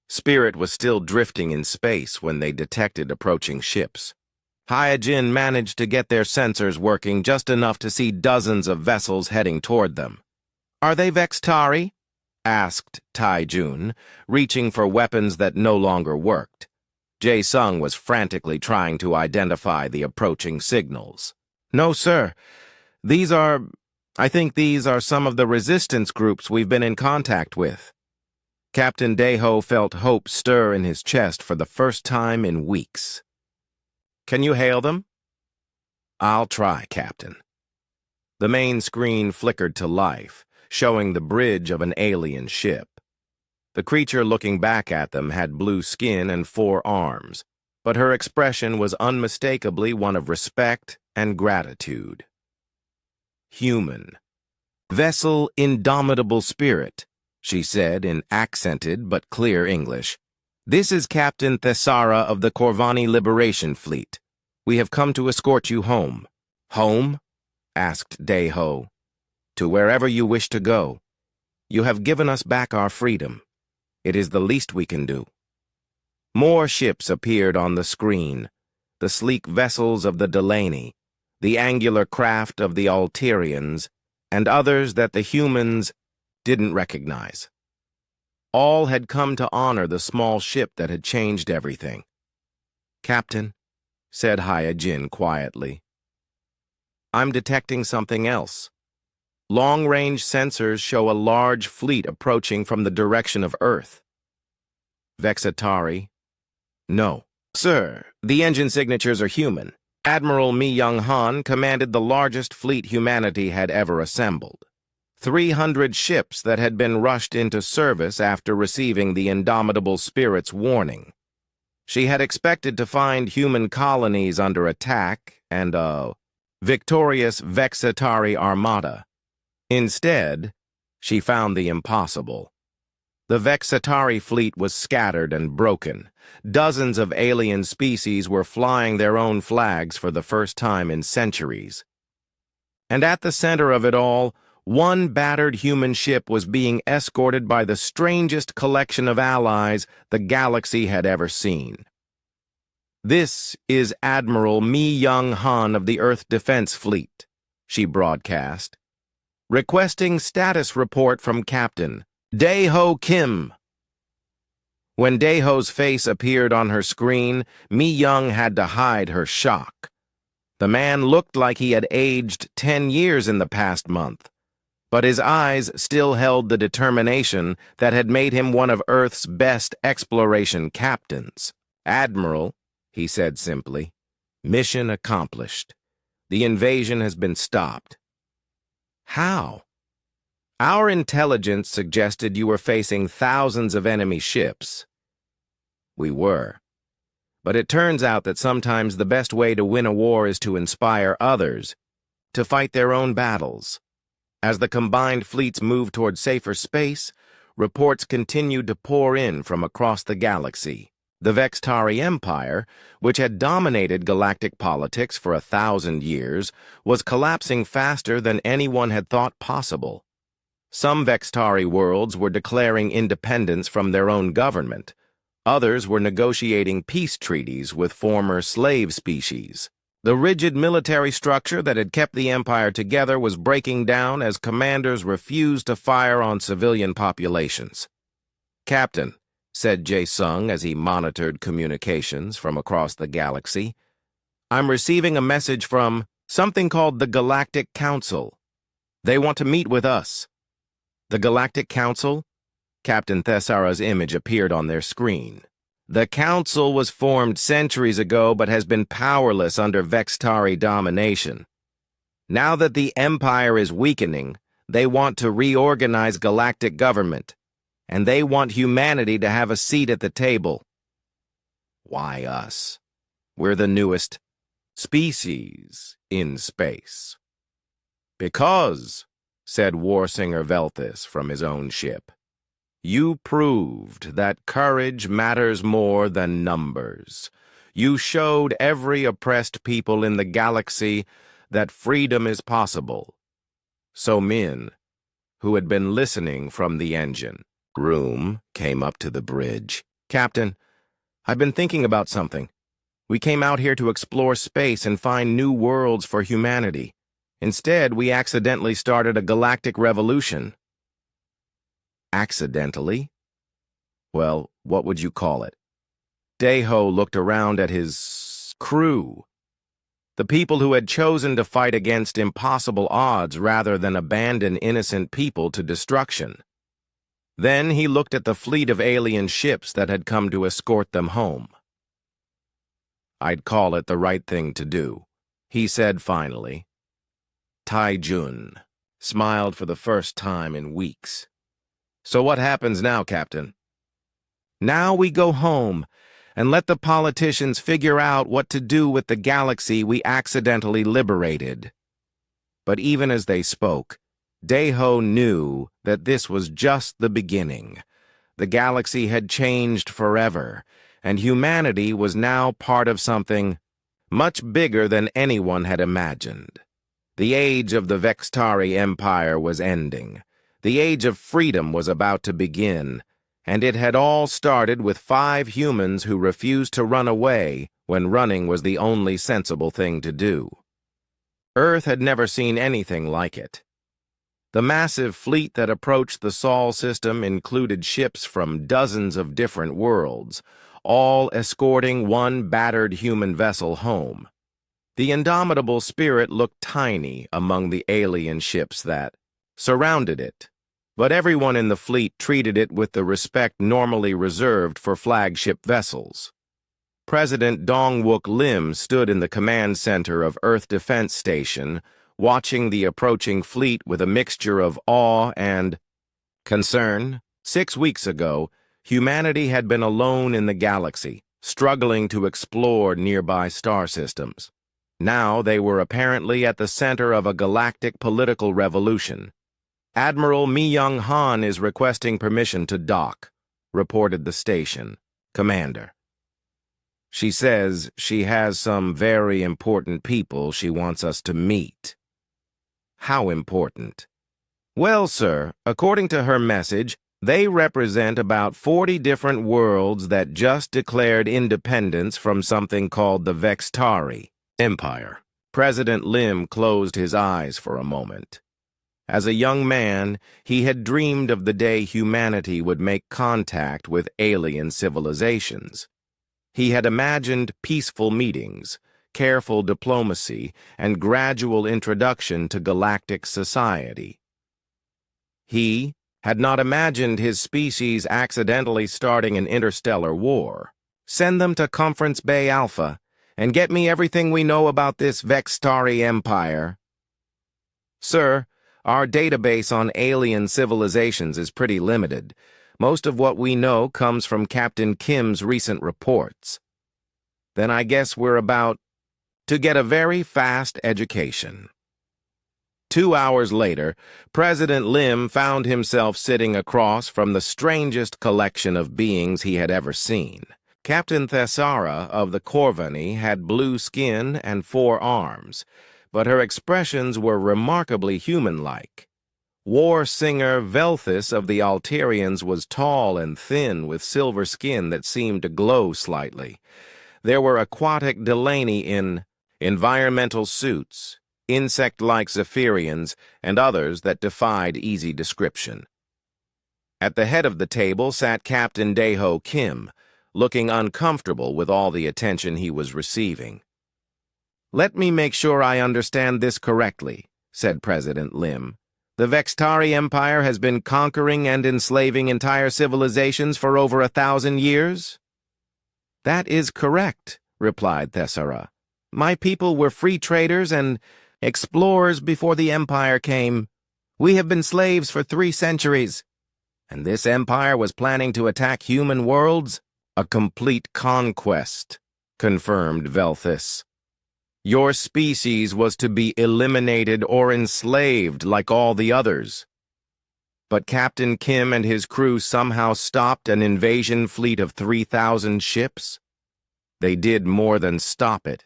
Spirit was still drifting in space when they detected approaching ships. Hyojin managed to get their sensors working just enough to see dozens of vessels heading toward them. "Are they Vextari?" asked Taijun, reaching for weapons that no longer worked. Jae-sung was frantically trying to identify the approaching signals. "No, sir. I think these are some of the resistance groups we've been in contact with." Captain Daeho felt hope stir in his chest for the first time in weeks. "Can you hail them?" "I'll try, Captain." The main screen flickered to life, showing the bridge of an alien ship. The creature looking back at them had blue skin and 4 arms, but her expression was unmistakably one of respect and gratitude. "Human. Vessel Indomitable Spirit," she said in accented but clear English. "This is Captain Thessara of the Corvani Liberation Fleet. We have come to escort you home." "Home?" asked Daeho. "To wherever you wish to go. You have given us back our freedom. It is the least we can do." More ships appeared on the screen. The sleek vessels of the Delaney, the angular craft of the Alterians, and others that the humans didn't recognize. All had come to honor the small ship that had changed everything. "Captain," said Hyojin quietly, "I'm detecting something else. Long-range sensors show a large fleet approaching from the direction of Earth." "Vexitari?" "No." "Sir, the engine signatures are human. Admiral Mi Young-han commanded the largest fleet humanity had ever assembled. 300 ships that had been rushed into service after receiving the Indomitable Spirit's warning. She had expected to find human colonies under attack and a victorious Vexitari Armada. Instead, she found the impossible. The Vexitari fleet was scattered and broken. Dozens of alien species were flying their own flags for the first time in centuries. And at the center of it all, one battered human ship was being escorted by the strangest collection of allies the galaxy had ever seen. "This is Admiral Mi Young-han of the Earth Defense Fleet," she broadcast. "Requesting status report from Captain Daeho Kim." When Daeho's face appeared on her screen, Mi Young had to hide her shock. The man looked like he had aged 10 years in the past month, but his eyes still held the determination that had made him one of Earth's best exploration captains. "Admiral," he said simply, "mission accomplished. The invasion has been stopped." "How?" "Our intelligence suggested you were facing thousands of enemy ships." "We were. But it turns out that sometimes the best way to win a war is to inspire others to fight their own battles." As the combined fleets moved toward safer space, reports continued to pour in from across the galaxy. The Vextari Empire, which had dominated galactic politics for 1,000 years, was collapsing faster than anyone had thought possible. Some Vextari worlds were declaring independence from their own government. Others were negotiating peace treaties with former slave species. The rigid military structure that had kept the Empire together was breaking down as commanders refused to fire on civilian populations. "Captain," said Jae-sung as he monitored communications from across the galaxy, "I'm receiving a message from something called the Galactic Council. They want to meet with us." "The Galactic Council?" Captain Thessara's image appeared on their screen. The Council was formed centuries ago but has been powerless under Vextari domination. Now that the Empire is weakening, they want to reorganize galactic government, and they want humanity to have a seat at the table. Why us? We're the newest species in space. Because, said Warsinger Velthus from his own ship, you proved that courage matters more than numbers. You showed every oppressed people in the galaxy that freedom is possible. So Min, who had been listening from the engine room, came up to the bridge. Captain, I've been thinking about something. We came out here to explore space and find new worlds for humanity. Instead, we accidentally started a galactic revolution. Accidentally? Well, what would you call it? Deho looked around at his crew. The people who had chosen to fight against impossible odds rather than abandon innocent people to destruction. Then he looked at the fleet of alien ships that had come to escort them home. I'd call it the right thing to do, he said finally. Tai Jun smiled for the first time in weeks. So what happens now, Captain? Now we go home and let the politicians figure out what to do with the galaxy we accidentally liberated. But even as they spoke, Deho knew that this was just the beginning. The galaxy had changed forever, and humanity was now part of something much bigger than anyone had imagined. The age of the Vextari Empire was ending. The age of freedom was about to begin, and it had all started with 5 humans who refused to run away when running was the only sensible thing to do. Earth had never seen anything like it. The massive fleet that approached the Sol system included ships from dozens of different worlds, all escorting one battered human vessel home. The indomitable spirit looked tiny among the alien ships that surrounded it, but everyone in the fleet treated it with the respect normally reserved for flagship vessels. President Dongwook Lim stood in the command center of Earth Defense Station, watching the approaching fleet with a mixture of awe and concern. 6 weeks ago, humanity had been alone in the galaxy, struggling to explore nearby star systems. Now they were apparently at the center of a galactic political revolution. Admiral Mi-Young Han is requesting permission to dock, reported the station commander. She says she has some very important people she wants us to meet. How important? Well, sir, according to her message, they represent about 40 different worlds that just declared independence from something called the Vextari Empire. President Lim closed his eyes for a moment. As a young man, he had dreamed of the day humanity would make contact with alien civilizations. He had imagined peaceful meetings, careful diplomacy, and gradual introduction to galactic society. He had not imagined his species accidentally starting an interstellar war. Send them to Conference Bay Alpha, and get me everything we know about this Vextari Empire. Sir, our database on alien civilizations is pretty limited. Most of what we know comes from Captain Kim's recent reports. Then I guess we're about to get a very fast education. 2 hours later, President Lim found himself sitting across from the strangest collection of beings he had ever seen. Captain Thessara of the Corvany had blue skin and 4 arms, but her expressions were remarkably human-like. War singer Velthus of the Alterians was tall and thin with silver skin that seemed to glow slightly. There were aquatic Delaney in environmental suits, insect-like Zephyrians, and others that defied easy description. At the head of the table sat Captain Deho Kim, looking uncomfortable with all the attention he was receiving. Let me make sure I understand this correctly, said President Lim. The Vextari Empire has been conquering and enslaving entire civilizations for over 1,000 years? "That is correct," replied Thessara. "My people were free traders and explorers before the Empire came. We have been slaves for 3 centuries. And this Empire was planning to attack human worlds? A complete conquest," confirmed Velthus. "Your species was to be eliminated or enslaved like all the others. But Captain Kim and his crew somehow stopped an invasion fleet of 3,000 ships? They did more than stop it,"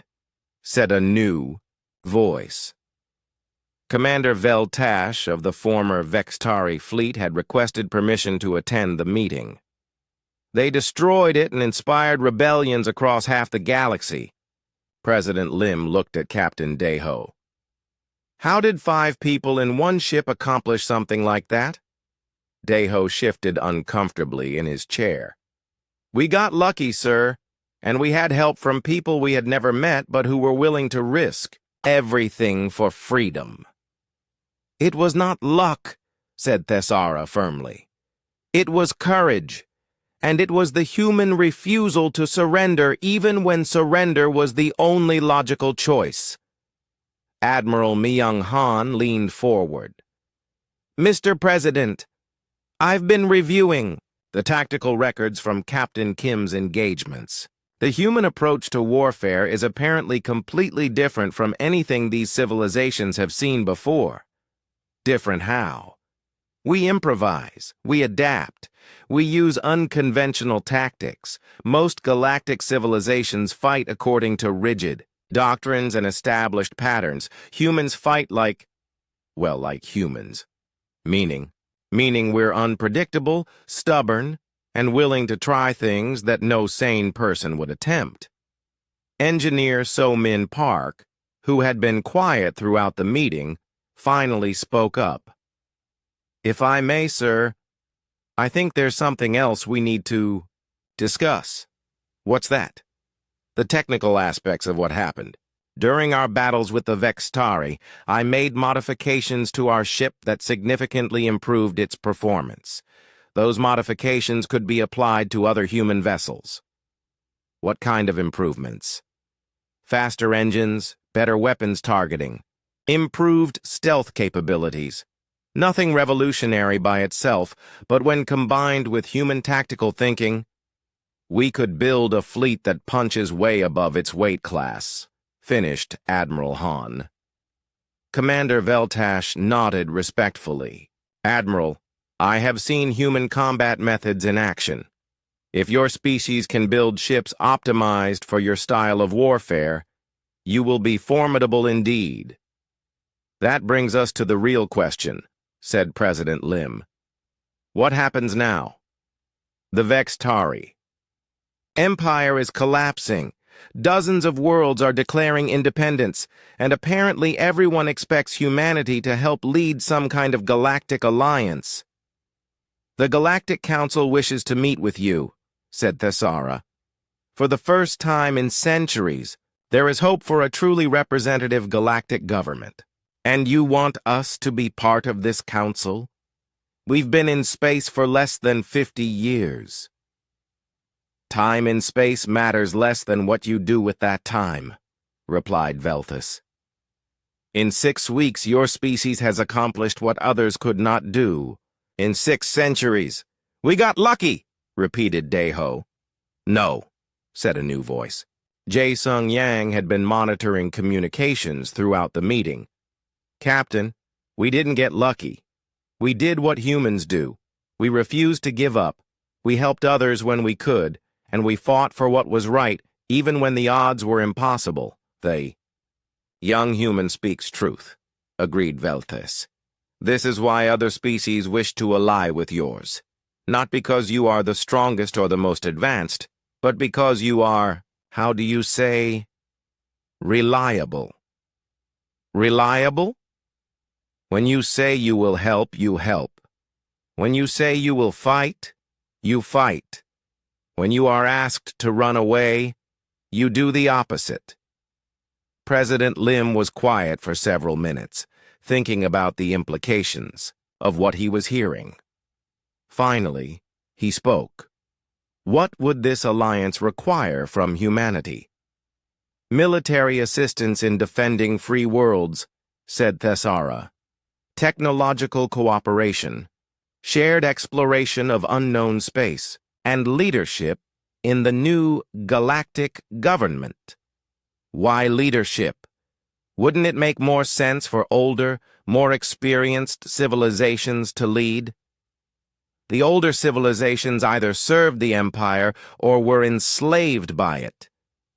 said a new voice. Commander Veltash of the former Vextari fleet had requested permission to attend the meeting. "They destroyed it and inspired rebellions across half the galaxy." President Lim looked at Captain Deho. "How did 5 people in one ship accomplish something like that?" Deho shifted uncomfortably in his chair. "We got lucky, sir, and we had help from people we had never met but who were willing to risk everything for freedom." "It was not luck," said Thessara firmly. "It was courage, and it was the human refusal to surrender even when surrender was the only logical choice." Admiral Myung-Han leaned forward. "Mr. President, I've been reviewing the tactical records from Captain Kim's engagements. The human approach to warfare is apparently completely different from anything these civilizations have seen before. Different how? We improvise, we adapt, we use unconventional tactics. Most galactic civilizations fight according to rigid doctrines and established patterns. Humans fight like humans. Meaning we're unpredictable, stubborn, and willing to try things that no sane person would attempt." Engineer So-Min Park, who had been quiet throughout the meeting, finally spoke up. "If I may, sir, I think there's something else we need to discuss." "What's that?" "The technical aspects of what happened. During our battles with the Vextari, I made modifications to our ship that significantly improved its performance. Those modifications could be applied to other human vessels." "What kind of improvements?" "Faster engines, better weapons targeting, improved stealth capabilities. Nothing revolutionary by itself, but when combined with human tactical thinking, we could build a fleet that punches way above its weight class," finished Admiral Han. Commander Veltash nodded respectfully. "Admiral, I have seen human combat methods in action. If your species can build ships optimized for your style of warfare, you will be formidable indeed." "That brings us to the real question," said President Lim. "What happens now?" "The Vextari. Empire is collapsing. Dozens of worlds are declaring independence, and apparently everyone expects humanity to help lead some kind of galactic alliance." "The Galactic Council wishes to meet with you," said Thessara. "For the first time in centuries, there is hope for a truly representative galactic government. And you want us to be part of this council? We've been in space for less than 50 years. "Time in space matters less than what you do with that time," replied Velthus. "In 6 weeks, your species has accomplished what others could not do. In 6 centuries. We got lucky," repeated Deho. "No," said a new voice. Jae-Sung Yang had been monitoring communications throughout the meeting. "Captain, we didn't get lucky. We did what humans do. We refused to give up. We helped others when we could, and we fought for what was right, even when the odds were impossible. The young human speaks truth," agreed Velthus. "This is why other species wish to ally with yours. Not because you are the strongest or the most advanced, but because you are, how do you say, reliable." "Reliable?" "When you say you will help, you help. When you say you will fight, you fight. When you are asked to run away, you do the opposite." President Lim was quiet for several minutes, thinking about the implications of what he was hearing. Finally, he spoke. What would this alliance require from humanity? Military assistance in defending free worlds, said Thessara. Technological cooperation, shared exploration of unknown space, and leadership in the new galactic government. Why leadership? Wouldn't it make more sense for older, more experienced civilizations to lead? The older civilizations either served the Empire or were enslaved by it,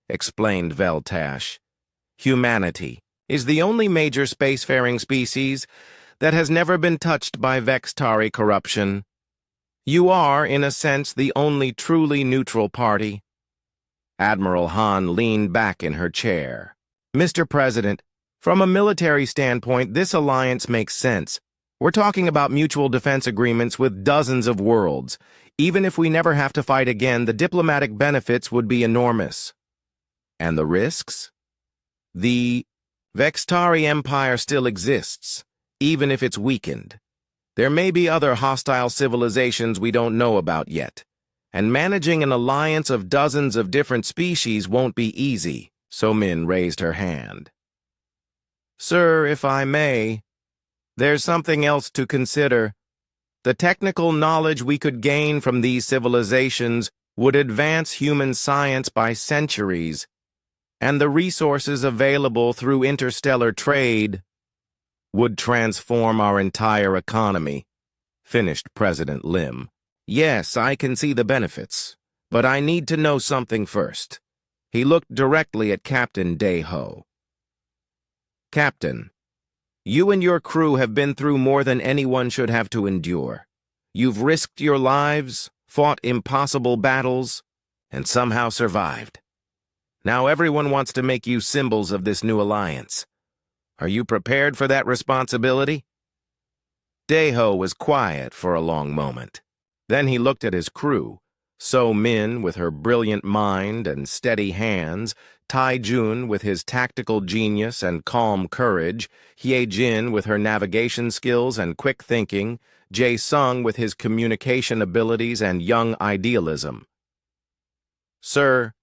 explained Veltash. Humanity is the only major spacefaring species that has never been touched by Vextari corruption. You are, in a sense, the only truly neutral party. Admiral Han leaned back in her chair. Mr. President, from a military standpoint, this alliance makes sense. We're talking about mutual defense agreements with dozens of worlds. Even if we never have to fight again, the diplomatic benefits would be enormous. And the risks? The Vextari Empire still exists, even if it's weakened. There may be other hostile civilizations we don't know about yet, and managing an alliance of dozens of different species won't be easy. So-Min raised her hand. Sir, if I may, there's something else to consider. The technical knowledge we could gain from these civilizations would advance human science by centuries, and the resources available through interstellar trade would transform our entire economy, finished President Lim. Yes, I can see the benefits, but I need to know something first. He looked directly at Captain Daeho. Captain, you and your crew have been through more than anyone should have to endure. You've risked your lives, fought impossible battles, and somehow survived. Now everyone wants to make you symbols of this new alliance. Are you prepared for that responsibility? Daeho was quiet for a long moment. Then he looked at his crew, So-Min with her brilliant mind and steady hands, Tai-Jun with his tactical genius and calm courage, Hye-Jin with her navigation skills and quick thinking, Jae-Sung with his communication abilities and young idealism. Sir,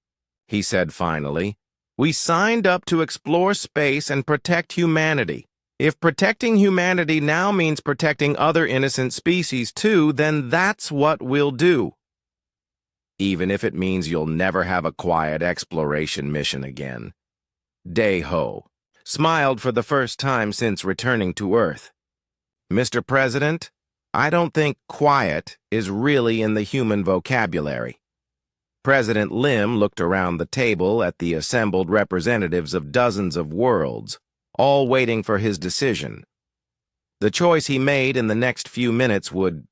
he said finally, we signed up to explore space and protect humanity. If protecting humanity now means protecting other innocent species too, then that's what we'll do. Even if it means you'll never have a quiet exploration mission again. Daeho smiled for the first time since returning to Earth. Mr. President, I don't think quiet is really in the human vocabulary. President Lim looked around the table at the assembled representatives of dozens of worlds, all waiting for his decision. The choice he made in the next few minutes would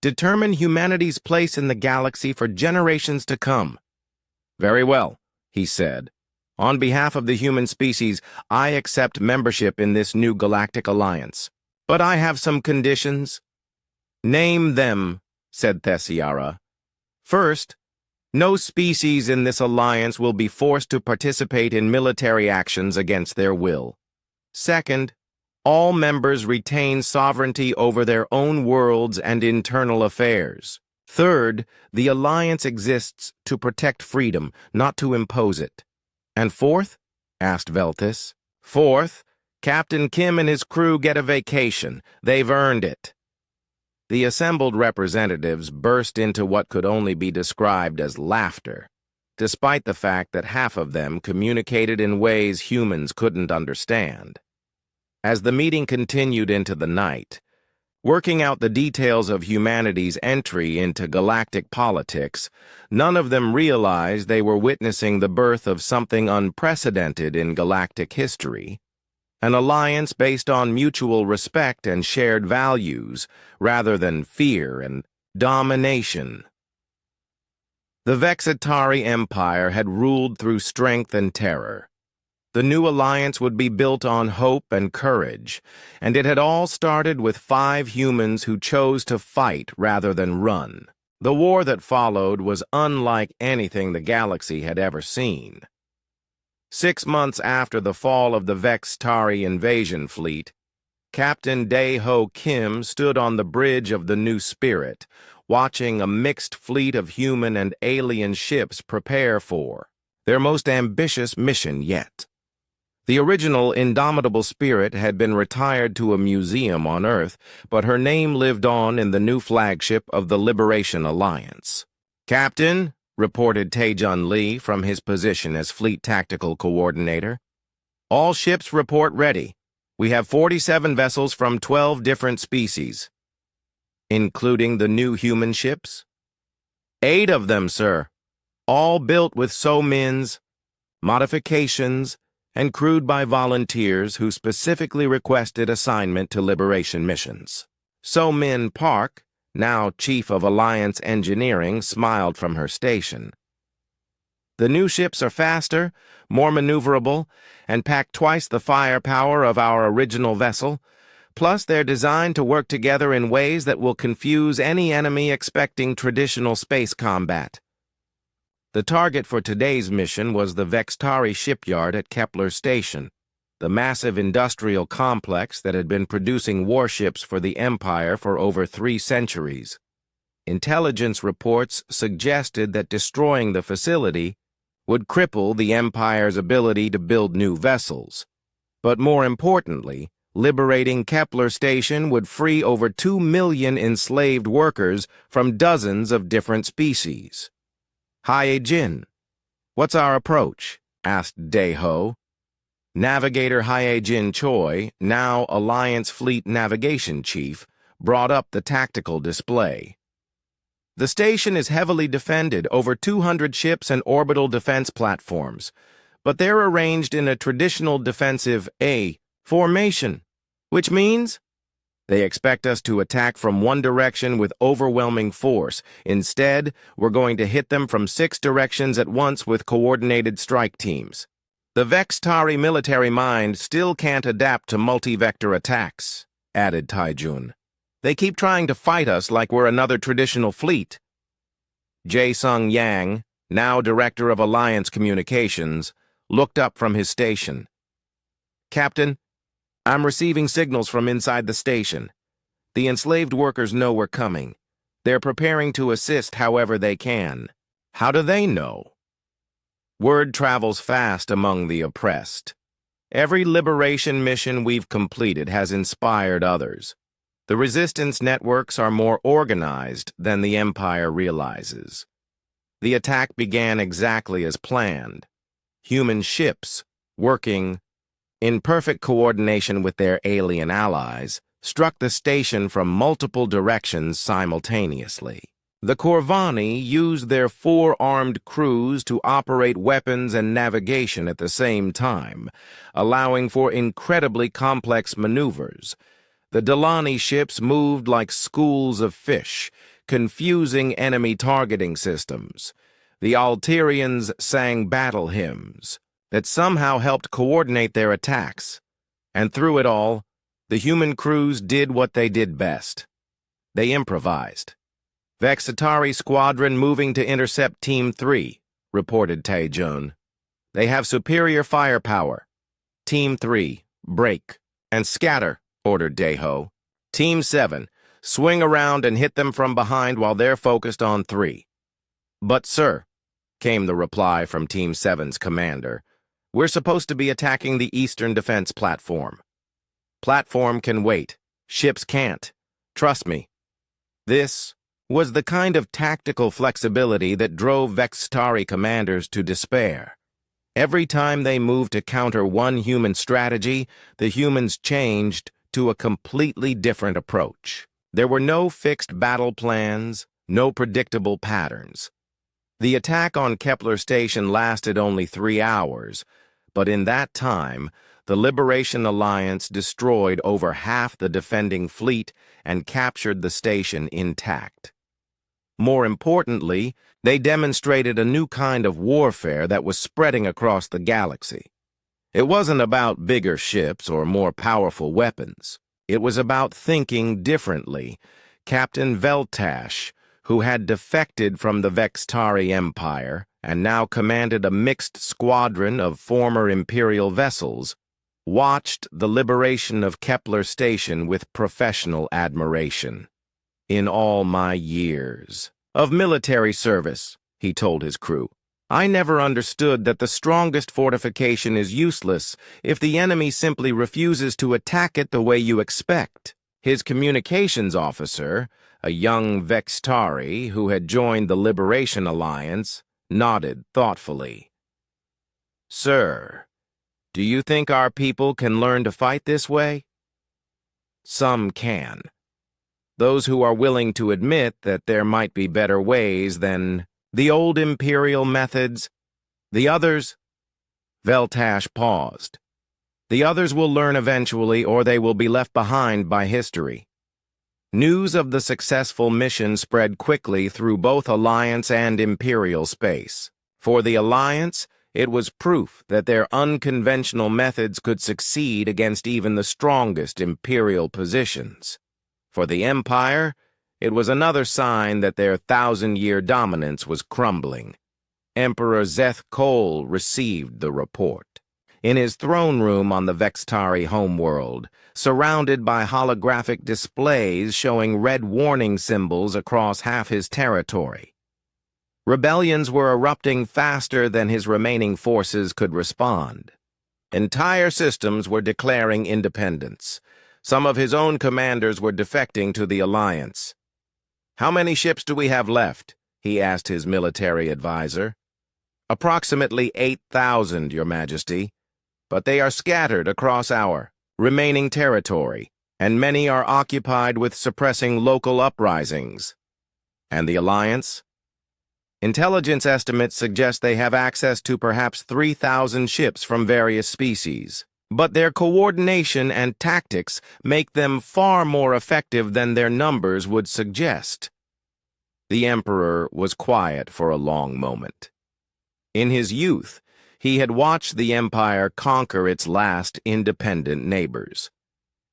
determine humanity's place in the galaxy for generations to come. Very well, he said. On behalf of the human species, I accept membership in this new galactic alliance. But I have some conditions. Name them, said Thessara. First, no species in this alliance will be forced to participate in military actions against their will. Second, all members retain sovereignty over their own worlds and internal affairs. Third, the alliance exists to protect freedom, not to impose it. And fourth? Asked Veltis. Fourth, Captain Kim and his crew get a vacation. They've earned it. The assembled representatives burst into what could only be described as laughter, despite the fact that half of them communicated in ways humans couldn't understand. As the meeting continued into the night, working out the details of humanity's entry into galactic politics, none of them realized they were witnessing the birth of something unprecedented in galactic history. An alliance based on mutual respect and shared values, rather than fear and domination. The Vextari Empire had ruled through strength and terror. The new alliance would be built on hope and courage, and it had all started with 5 humans who chose to fight rather than run. The war that followed was unlike anything the galaxy had ever seen. 6 months after the fall of the Vextari invasion fleet, Captain Daeho Kim stood on the bridge of the New Spirit, watching a mixed fleet of human and alien ships prepare for their most ambitious mission yet. The original Indomitable Spirit had been retired to a museum on Earth, but her name lived on in the new flagship of the Liberation Alliance. "Captain," reported Taejun Lee from his position as Fleet Tactical Coordinator, "all ships report ready. We have 47 vessels from 12 different species." "Including the new human ships?" "8 of them, sir. All built with So-Min's modifications and crewed by volunteers who specifically requested assignment to liberation missions." So-Min Park, now Chief of Alliance Engineering, smiled from her station. "The new ships are faster, more maneuverable, and pack twice the firepower of our original vessel. Plus, they're designed to work together in ways that will confuse any enemy expecting traditional space combat." The target for today's mission was the Vextari shipyard at Kepler Station, the massive industrial complex that had been producing warships for the Empire for over 3 centuries. Intelligence reports suggested that destroying the facility would cripple the Empire's ability to build new vessels. But more importantly, liberating Kepler Station would free over 2 million enslaved workers from dozens of different species. "Hae-jin, what's our approach?" asked Dae-ho. Navigator Hae-jin Choi, now Alliance Fleet Navigation Chief, brought up the tactical display. "The station is heavily defended, over 200 ships and orbital defense platforms, but they're arranged in a traditional defensive A formation, which means they expect us to attack from one direction with overwhelming force. Instead, we're going to hit them from 6 directions at once with coordinated strike teams. The Vextari military mind still can't adapt to multi-vector attacks," added Taejun. "They keep trying to fight us like we're another traditional fleet." Jae-sung Yang, now Director of Alliance Communications, looked up from his station. "Captain, I'm receiving signals from inside the station. The enslaved workers know we're coming. They're preparing to assist however they can." "How do they know?" "Word travels fast among the oppressed. Every liberation mission we've completed has inspired others. The resistance networks are more organized than the Empire realizes. The attack began exactly as planned. Human ships, working in perfect coordination with their alien allies, struck the station from multiple directions simultaneously. The Corvani used their 4 armed crews to operate weapons and navigation at the same time, allowing for incredibly complex maneuvers. The Delani ships moved like schools of fish, confusing enemy targeting systems. The Alterians sang battle hymns that somehow helped coordinate their attacks. And through it all, the human crews did what they did best. They improvised. "Vextari Squadron moving to intercept Team 3, reported Taejun. "They have superior firepower. Team 3, break and scatter," ordered Dae-ho. "Team 7, swing around and hit them from behind while they're focused on 3. "But, sir," came the reply from Team 7's commander, "we're supposed to be attacking the Eastern Defense Platform." "Platform can wait. Ships can't. Trust me." This was the kind of tactical flexibility that drove Vextari commanders to despair. Every time they moved to counter one human strategy, the humans changed to a completely different approach. There were no fixed battle plans, no predictable patterns. The attack on Kepler Station lasted only 3 hours, but in that time, the Liberation Alliance destroyed over half the defending fleet and captured the station intact. More importantly, they demonstrated a new kind of warfare that was spreading across the galaxy. It wasn't about bigger ships or more powerful weapons. It was about thinking differently. Captain Veltash, who had defected from the Vextari Empire and now commanded a mixed squadron of former Imperial vessels, watched the liberation of Kepler Station with professional admiration. In all my years of military service, he told his crew, I never understood that the strongest fortification is useless if the enemy simply refuses to attack it the way you expect. His communications officer, a young Vextari who had joined the Liberation Alliance, nodded thoughtfully. Sir, do you think our people can learn to fight this way? Some can. Those who are willing to admit that there might be better ways than the old imperial methods. The others? Veltash paused. The others will learn eventually, or they will be left behind by history. News of the successful mission spread quickly through both Alliance and Imperial space. For the Alliance, it was proof that their unconventional methods could succeed against even the strongest Imperial positions. For the Empire, it was another sign that their 1,000-year dominance was crumbling. Emperor Zeth Kol received the report. In his throne room on the Vextari homeworld, surrounded by holographic displays showing red warning symbols across half his territory. Rebellions were erupting faster than his remaining forces could respond. Entire systems were declaring independence. Some of his own commanders were defecting to the Alliance. How many ships do we have left? He asked his military advisor. Approximately 8,000, Your Majesty. But they are scattered across our remaining territory, and many are occupied with suppressing local uprisings. And the Alliance? Intelligence estimates suggest they have access to perhaps 3,000 ships from various species. But their coordination and tactics make them far more effective than their numbers would suggest. The Emperor was quiet for a long moment. In his youth, he had watched the Empire conquer its last independent neighbors.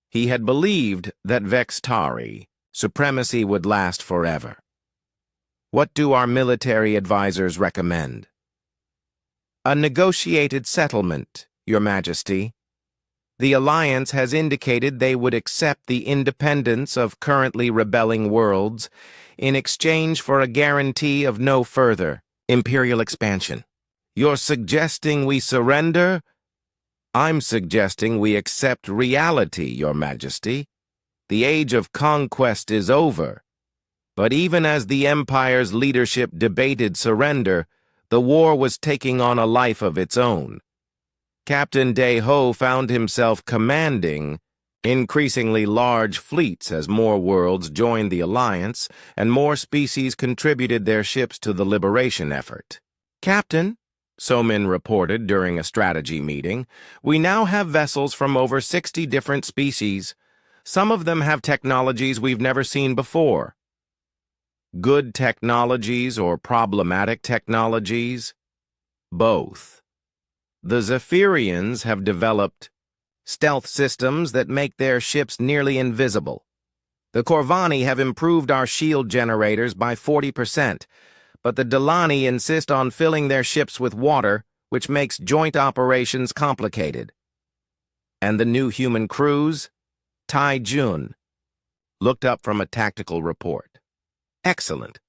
He had believed that Vextari supremacy would last forever. What do our military advisors recommend? A negotiated settlement, Your Majesty. The Alliance has indicated they would accept the independence of currently rebelling worlds in exchange for a guarantee of no further imperial expansion. You're suggesting we surrender? I'm suggesting we accept reality, Your Majesty. The age of conquest is over. But even as the Empire's leadership debated surrender, the war was taking on a life of its own. Captain Deho found himself commanding increasingly large fleets as more worlds joined the Alliance and more species contributed their ships to the liberation effort. Captain, Somin reported during a strategy meeting, we now have vessels from over 60 different species. Some of them have technologies we've never seen before. Good technologies or problematic technologies? Both. The Zephyrians have developed stealth systems that make their ships nearly invisible. The Corvani have improved our shield generators by 40%, but the Delani insist on filling their ships with water, which makes joint operations complicated. And the new human crews? Tai Jun looked up from a tactical report. Excellent.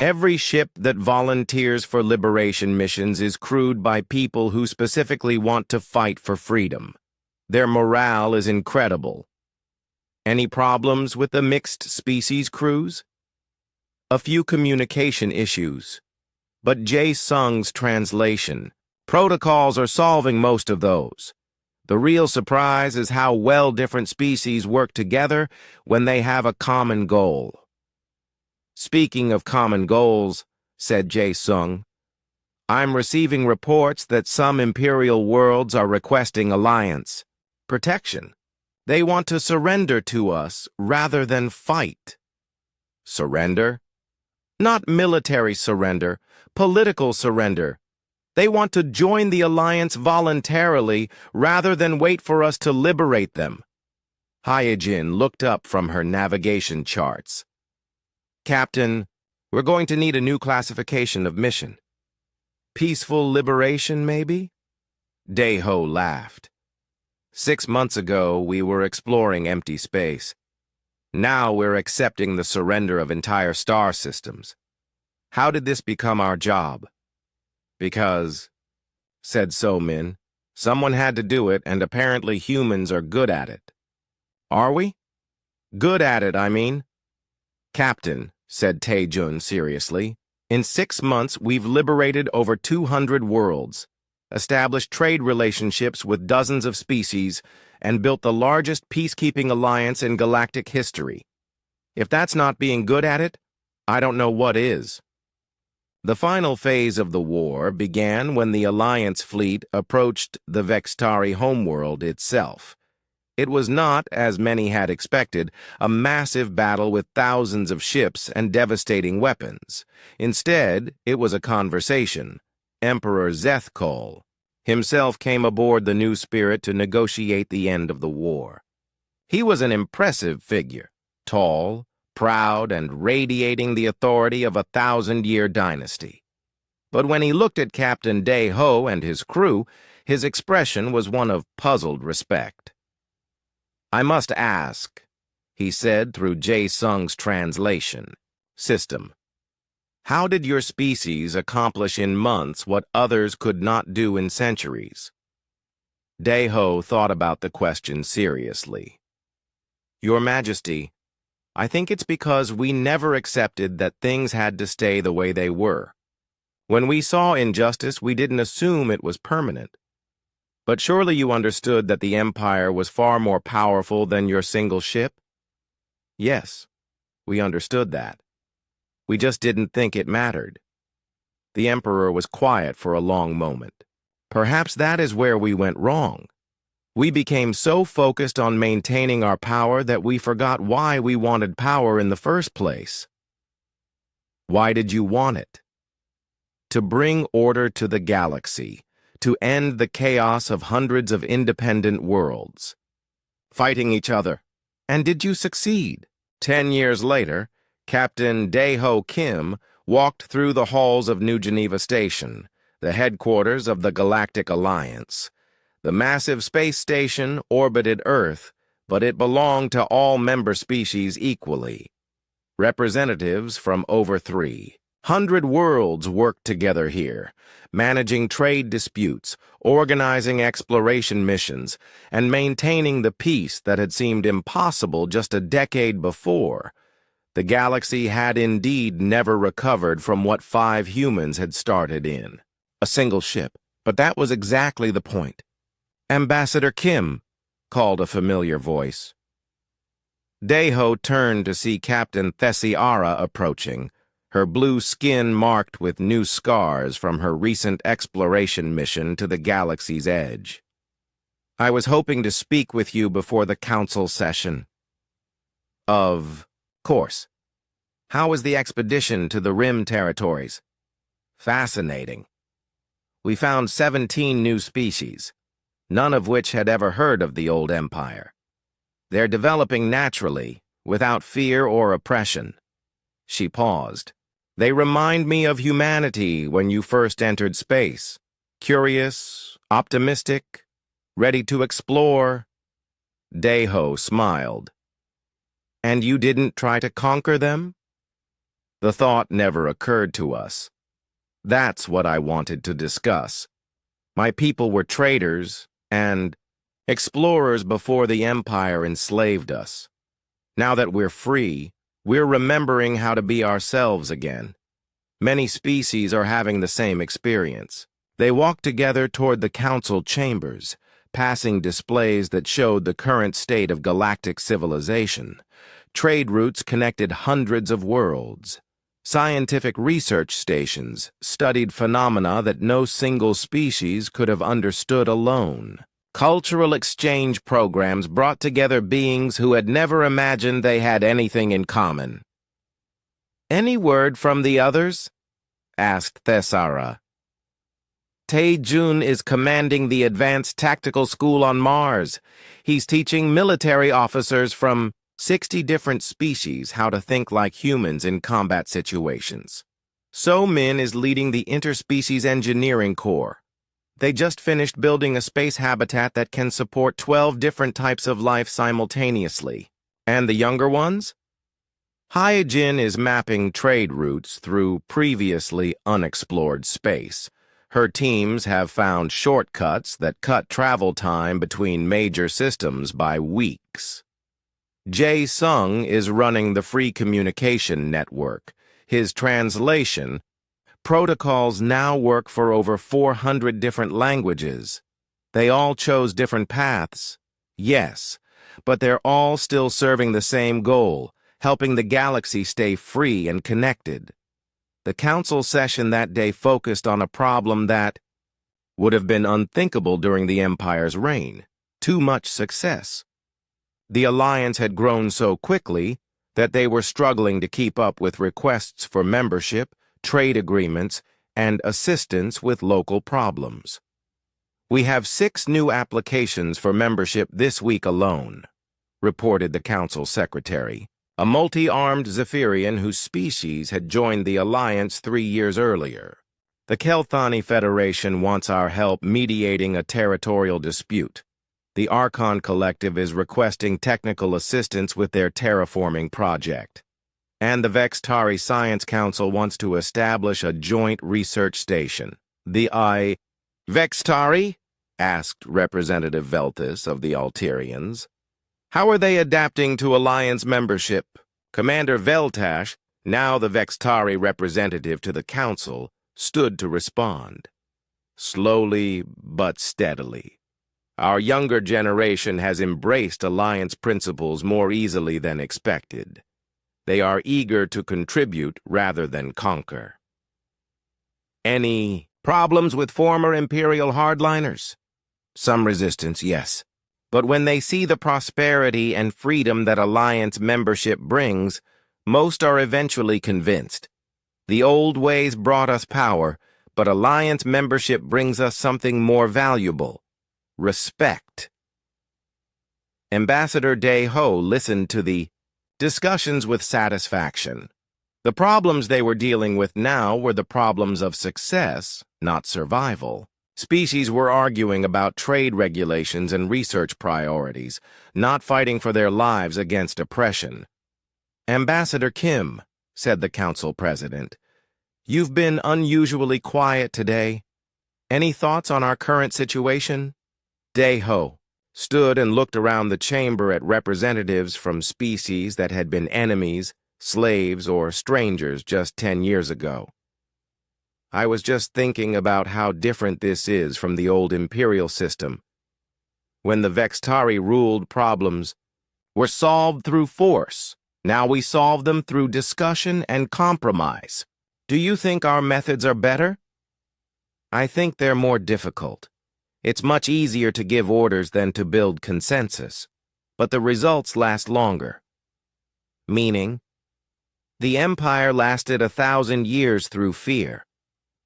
Every ship that volunteers for liberation missions is crewed by people who specifically want to fight for freedom. Their morale is incredible. Any problems with the mixed species crews? A few communication issues. But Jae Sung's translation. Protocols are solving most of those. The real surprise is how well different species work together when they have a common goal. Speaking of common goals, said Jae Sung, I'm receiving reports that some Imperial worlds are requesting alliance. Protection. They want to surrender to us rather than fight. Surrender? Not military surrender, political surrender. They want to join the alliance voluntarily rather than wait for us to liberate them. Hyojin looked up from her navigation charts. Captain, we're going to need a new classification of mission. Peaceful liberation, maybe? Deho laughed. 6 months ago, we were exploring empty space. Now we're accepting the surrender of entire star systems. How did this become our job? Because, said So-Min, someone had to do it, and apparently humans are good at it. Are we? Good at it, I mean. Captain, said Tae-jun seriously, in 6 months we've liberated over 200 worlds, established trade relationships with dozens of species, and built the largest peacekeeping alliance in galactic history. If that's not being good at it, I don't know what is. The final phase of the war began when the Alliance fleet approached the Vextari homeworld itself. It was not, as many had expected, a massive battle with thousands of ships and devastating weapons. Instead, it was a conversation. Emperor Zethkol himself came aboard the New Spirit to negotiate the end of the war. He was an impressive figure, tall, proud, and radiating the authority of a 1,000-year dynasty. But when he looked at Captain Dae-ho and his crew, his expression was one of puzzled respect. I must ask, he said through Jae-sung's translation system, how did your species accomplish in months what others could not do in centuries? Dae-ho thought about the question seriously. Your Majesty, I think it's because we never accepted that things had to stay the way they were. When we saw injustice, we didn't assume it was permanent. But surely you understood that the Empire was far more powerful than your single ship? Yes, we understood that. We just didn't think it mattered. The Emperor was quiet for a long moment. Perhaps that is where we went wrong. We became so focused on maintaining our power that we forgot why we wanted power in the first place. Why did you want it? To bring order to the galaxy, to end the chaos of hundreds of independent worlds, fighting each other. And did you succeed? 10 years later, Captain Dae-ho Kim walked through the halls of New Geneva Station, the headquarters of the Galactic Alliance. The massive space station orbited Earth, but it belonged to all member species equally. Representatives from over 300 worlds worked together here, managing trade disputes, organizing exploration missions, and maintaining the peace that had seemed impossible just a decade before. The galaxy had indeed never recovered from what 5 humans had started in. A single ship, but that was exactly the point. Ambassador Kim, called a familiar voice. Dae-ho turned to see Captain Thessiara approaching, her blue skin marked with new scars from her recent exploration mission to the galaxy's edge. I was hoping to speak with you before the council session. Of course. How was the expedition to the Rim territories? Fascinating. We found 17 new species, none of which had ever heard of the old empire. They're developing naturally, without fear or oppression. She paused. They remind me of humanity when you first entered space. Curious, optimistic, ready to explore. Dae-ho smiled. And you didn't try to conquer them? The thought never occurred to us. That's what I wanted to discuss. My people were traders and explorers before the Empire enslaved us. Now that we're free, we're remembering how to be ourselves again. Many species are having the same experience. They walked together toward the council chambers, passing displays that showed the current state of galactic civilization. Trade routes connected hundreds of worlds. Scientific research stations studied phenomena that no single species could have understood alone. Cultural exchange programs brought together beings who had never imagined they had anything in common. Any word from the others? Asked Thessara. Tae-jun is commanding the Advanced Tactical School on Mars. He's teaching military officers from 60 different species how to think like humans in combat situations. So-Min is leading the Interspecies Engineering Corps. They just finished building a space habitat that can support 12 different types of life simultaneously. And the younger ones? Hyojin is mapping trade routes through previously unexplored space. Her teams have found shortcuts that cut travel time between major systems by weeks. Jae Sung is running the free communication network. His translation protocols now work for over 400 different languages. They all chose different paths, yes, but they're all still serving the same goal, helping the galaxy stay free and connected. The council session that day focused on a problem that would have been unthinkable during the Empire's reign: too much success. The Alliance had grown so quickly that they were struggling to keep up with requests for membership, trade agreements, and assistance with local problems. We have 6 new applications for membership this week alone, reported the Council Secretary, a multi-armed Zephyrian whose species had joined the Alliance 3 years earlier. The Kelthani Federation wants our help mediating a territorial dispute. The Archon Collective is requesting technical assistance with their terraforming project. And the Vextari Science Council wants to establish a joint research station. The Vextari? Asked Representative Velthus of the Alterians. How are they adapting to Alliance membership? Commander Veltash, now the Vextari representative to the Council, stood to respond. Slowly but steadily. Our younger generation has embraced Alliance principles more easily than expected. They are eager to contribute rather than conquer. Any problems with former Imperial hardliners? Some resistance, yes. But when they see the prosperity and freedom that Alliance membership brings, most are eventually convinced. The old ways brought us power, but Alliance membership brings us something more valuable: respect. Ambassador Dae-ho listened to the discussions with satisfaction. The problems they were dealing with now were the problems of success, not survival. Species were arguing about trade regulations and research priorities, not fighting for their lives against oppression. Ambassador Kim, said the Council President, you've been unusually quiet today. Any thoughts on our current situation? Dae-ho stood and looked around the chamber at representatives from species that had been enemies, slaves, or strangers just 10 years ago. I was just thinking about how different this is from the old Imperial system. When the Vextari ruled, problems were solved through force. Now we solve them through discussion and compromise. Do you think our methods are better? I think they're more difficult. It's much easier to give orders than to build consensus, but the results last longer. Meaning, the Empire lasted 1,000 years through fear.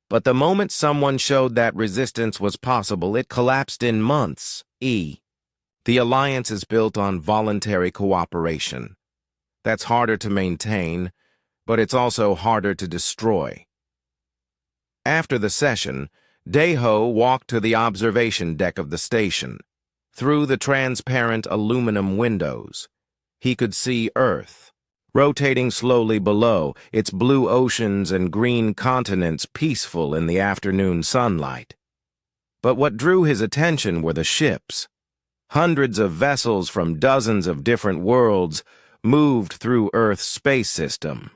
But the moment someone showed that resistance was possible, it collapsed in months. The Alliance is built on voluntary cooperation. That's harder to maintain, but it's also harder to destroy. After the session, Dae-ho walked to the observation deck of the station. Through the transparent aluminum windows, he could see Earth, rotating slowly below, its blue oceans and green continents peaceful in the afternoon sunlight. But what drew his attention were the ships. Hundreds of vessels from dozens of different worlds moved through Earth's space system.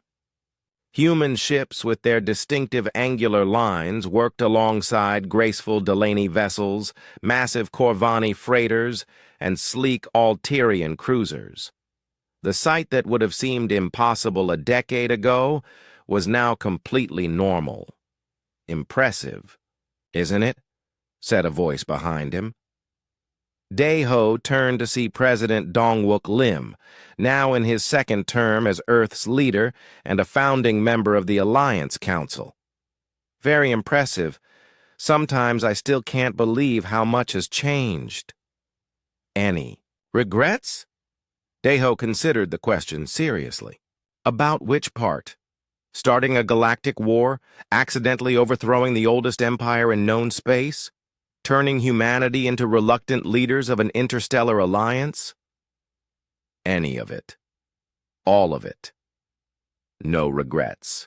Human ships with their distinctive angular lines worked alongside graceful Delaney vessels, massive Corvani freighters, and sleek Alterian cruisers. The sight that would have seemed impossible a decade ago was now completely normal. Impressive, isn't it? Said a voice behind him. Dae-ho turned to see President Dongwook Lim, now in his second term as Earth's leader and a founding member of the Alliance Council. Very impressive. Sometimes I still can't believe how much has changed. Any regrets? Dae-ho considered the question seriously. About which part? Starting a galactic war? Accidentally overthrowing the oldest empire in known space? Turning humanity into reluctant leaders of an interstellar alliance? Any of it. All of it. No regrets.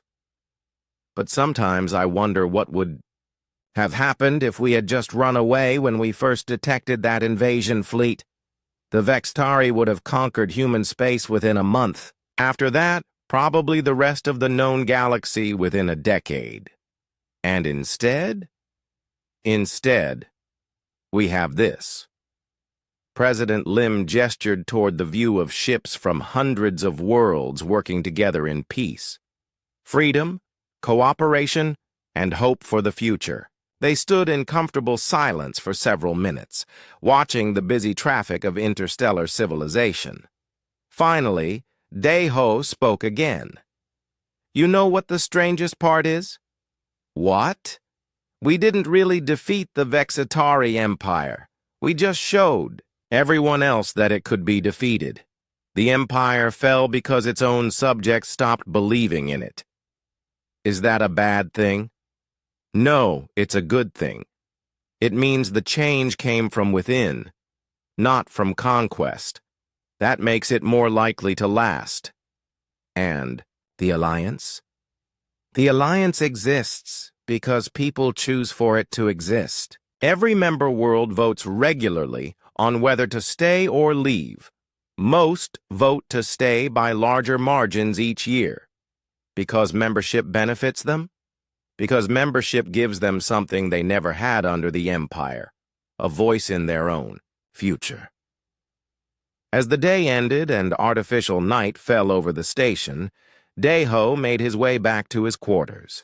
But sometimes I wonder what would have happened if we had just run away when we first detected that invasion fleet. The Vextari would have conquered human space within a month. After that, probably the rest of the known galaxy within a decade. And instead, we have this. President Lim gestured toward the view of ships from hundreds of worlds working together in peace. Freedom, cooperation, and hope for the future. They stood in comfortable silence for several minutes, watching the busy traffic of interstellar civilization. Finally, Daeho spoke again. You know what the strangest part is? What? We didn't really defeat the Vexitari Empire. We just showed everyone else that it could be defeated. The Empire fell because its own subjects stopped believing in it. Is that a bad thing? No, it's a good thing. It means the change came from within, not from conquest. That makes it more likely to last. And the Alliance? The Alliance exists because people choose for it to exist. Every member world votes regularly on whether to stay or leave. Most vote to stay by larger margins each year. Because membership benefits them? Because membership gives them something they never had under the Empire, a voice in their own future. As the day ended and artificial night fell over the station, Daeho made his way back to his quarters.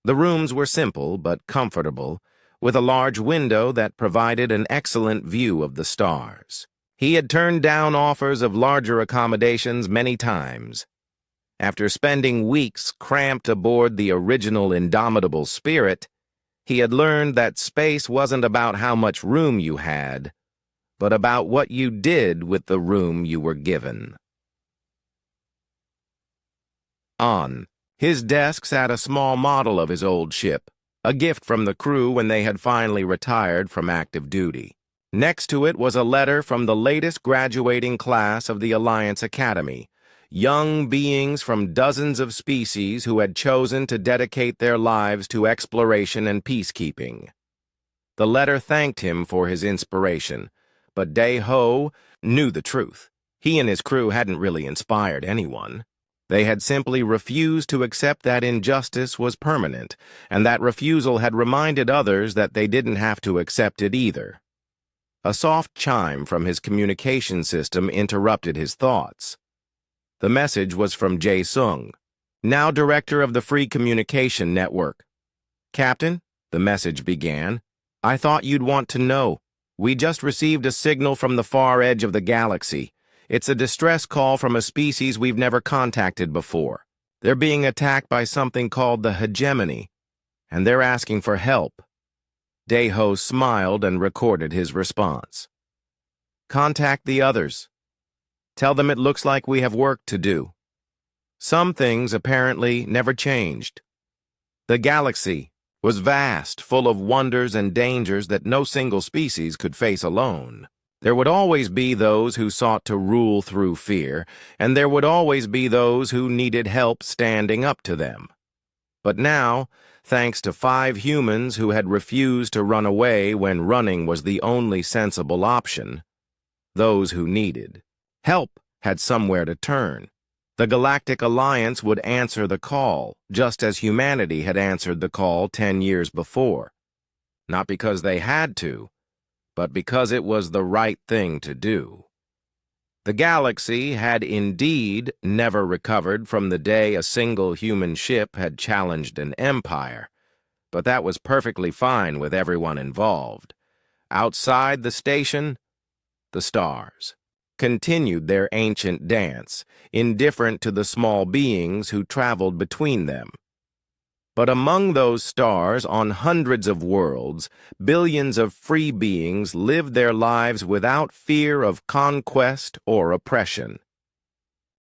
The rooms were simple but comfortable, with a large window that provided an excellent view of the stars. He had turned down offers of larger accommodations many times. After spending weeks cramped aboard the original Indomitable Spirit, he had learned that space wasn't about how much room you had, but about what you did with the room you were given. On his desk sat a small model of his old ship, a gift from the crew when they had finally retired from active duty. Next to it was a letter from the latest graduating class of the Alliance Academy, young beings from dozens of species who had chosen to dedicate their lives to exploration and peacekeeping. The letter thanked him for his inspiration, but Daeho knew the truth. He and his crew hadn't really inspired anyone. They had simply refused to accept that injustice was permanent, and that refusal had reminded others that they didn't have to accept it either. A soft chime from his communication system interrupted his thoughts. The message was from Jae-sung, now director of the Free Communication Network. Captain, the message began, I thought you'd want to know. We just received a signal from the far edge of the galaxy. It's a distress call from a species we've never contacted before. They're being attacked by something called the hegemony, and they're asking for help. Daeho smiled and recorded his response. Contact the others. Tell them it looks like we have work to do. Some things apparently never changed. The galaxy was vast, full of wonders and dangers that no single species could face alone. There would always be those who sought to rule through fear, and there would always be those who needed help standing up to them. But now, thanks to 5 humans who had refused to run away when running was the only sensible option, those who needed help had somewhere to turn. The Galactic Alliance would answer the call, just as humanity had answered the call 10 years before. Not because they had to, but because it was the right thing to do. The galaxy had indeed never recovered from the day a single human ship had challenged an empire, but that was perfectly fine with everyone involved. Outside the station, the stars continued their ancient dance, indifferent to the small beings who traveled between them. But among those stars, on hundreds of worlds, billions of free beings lived their lives without fear of conquest or oppression.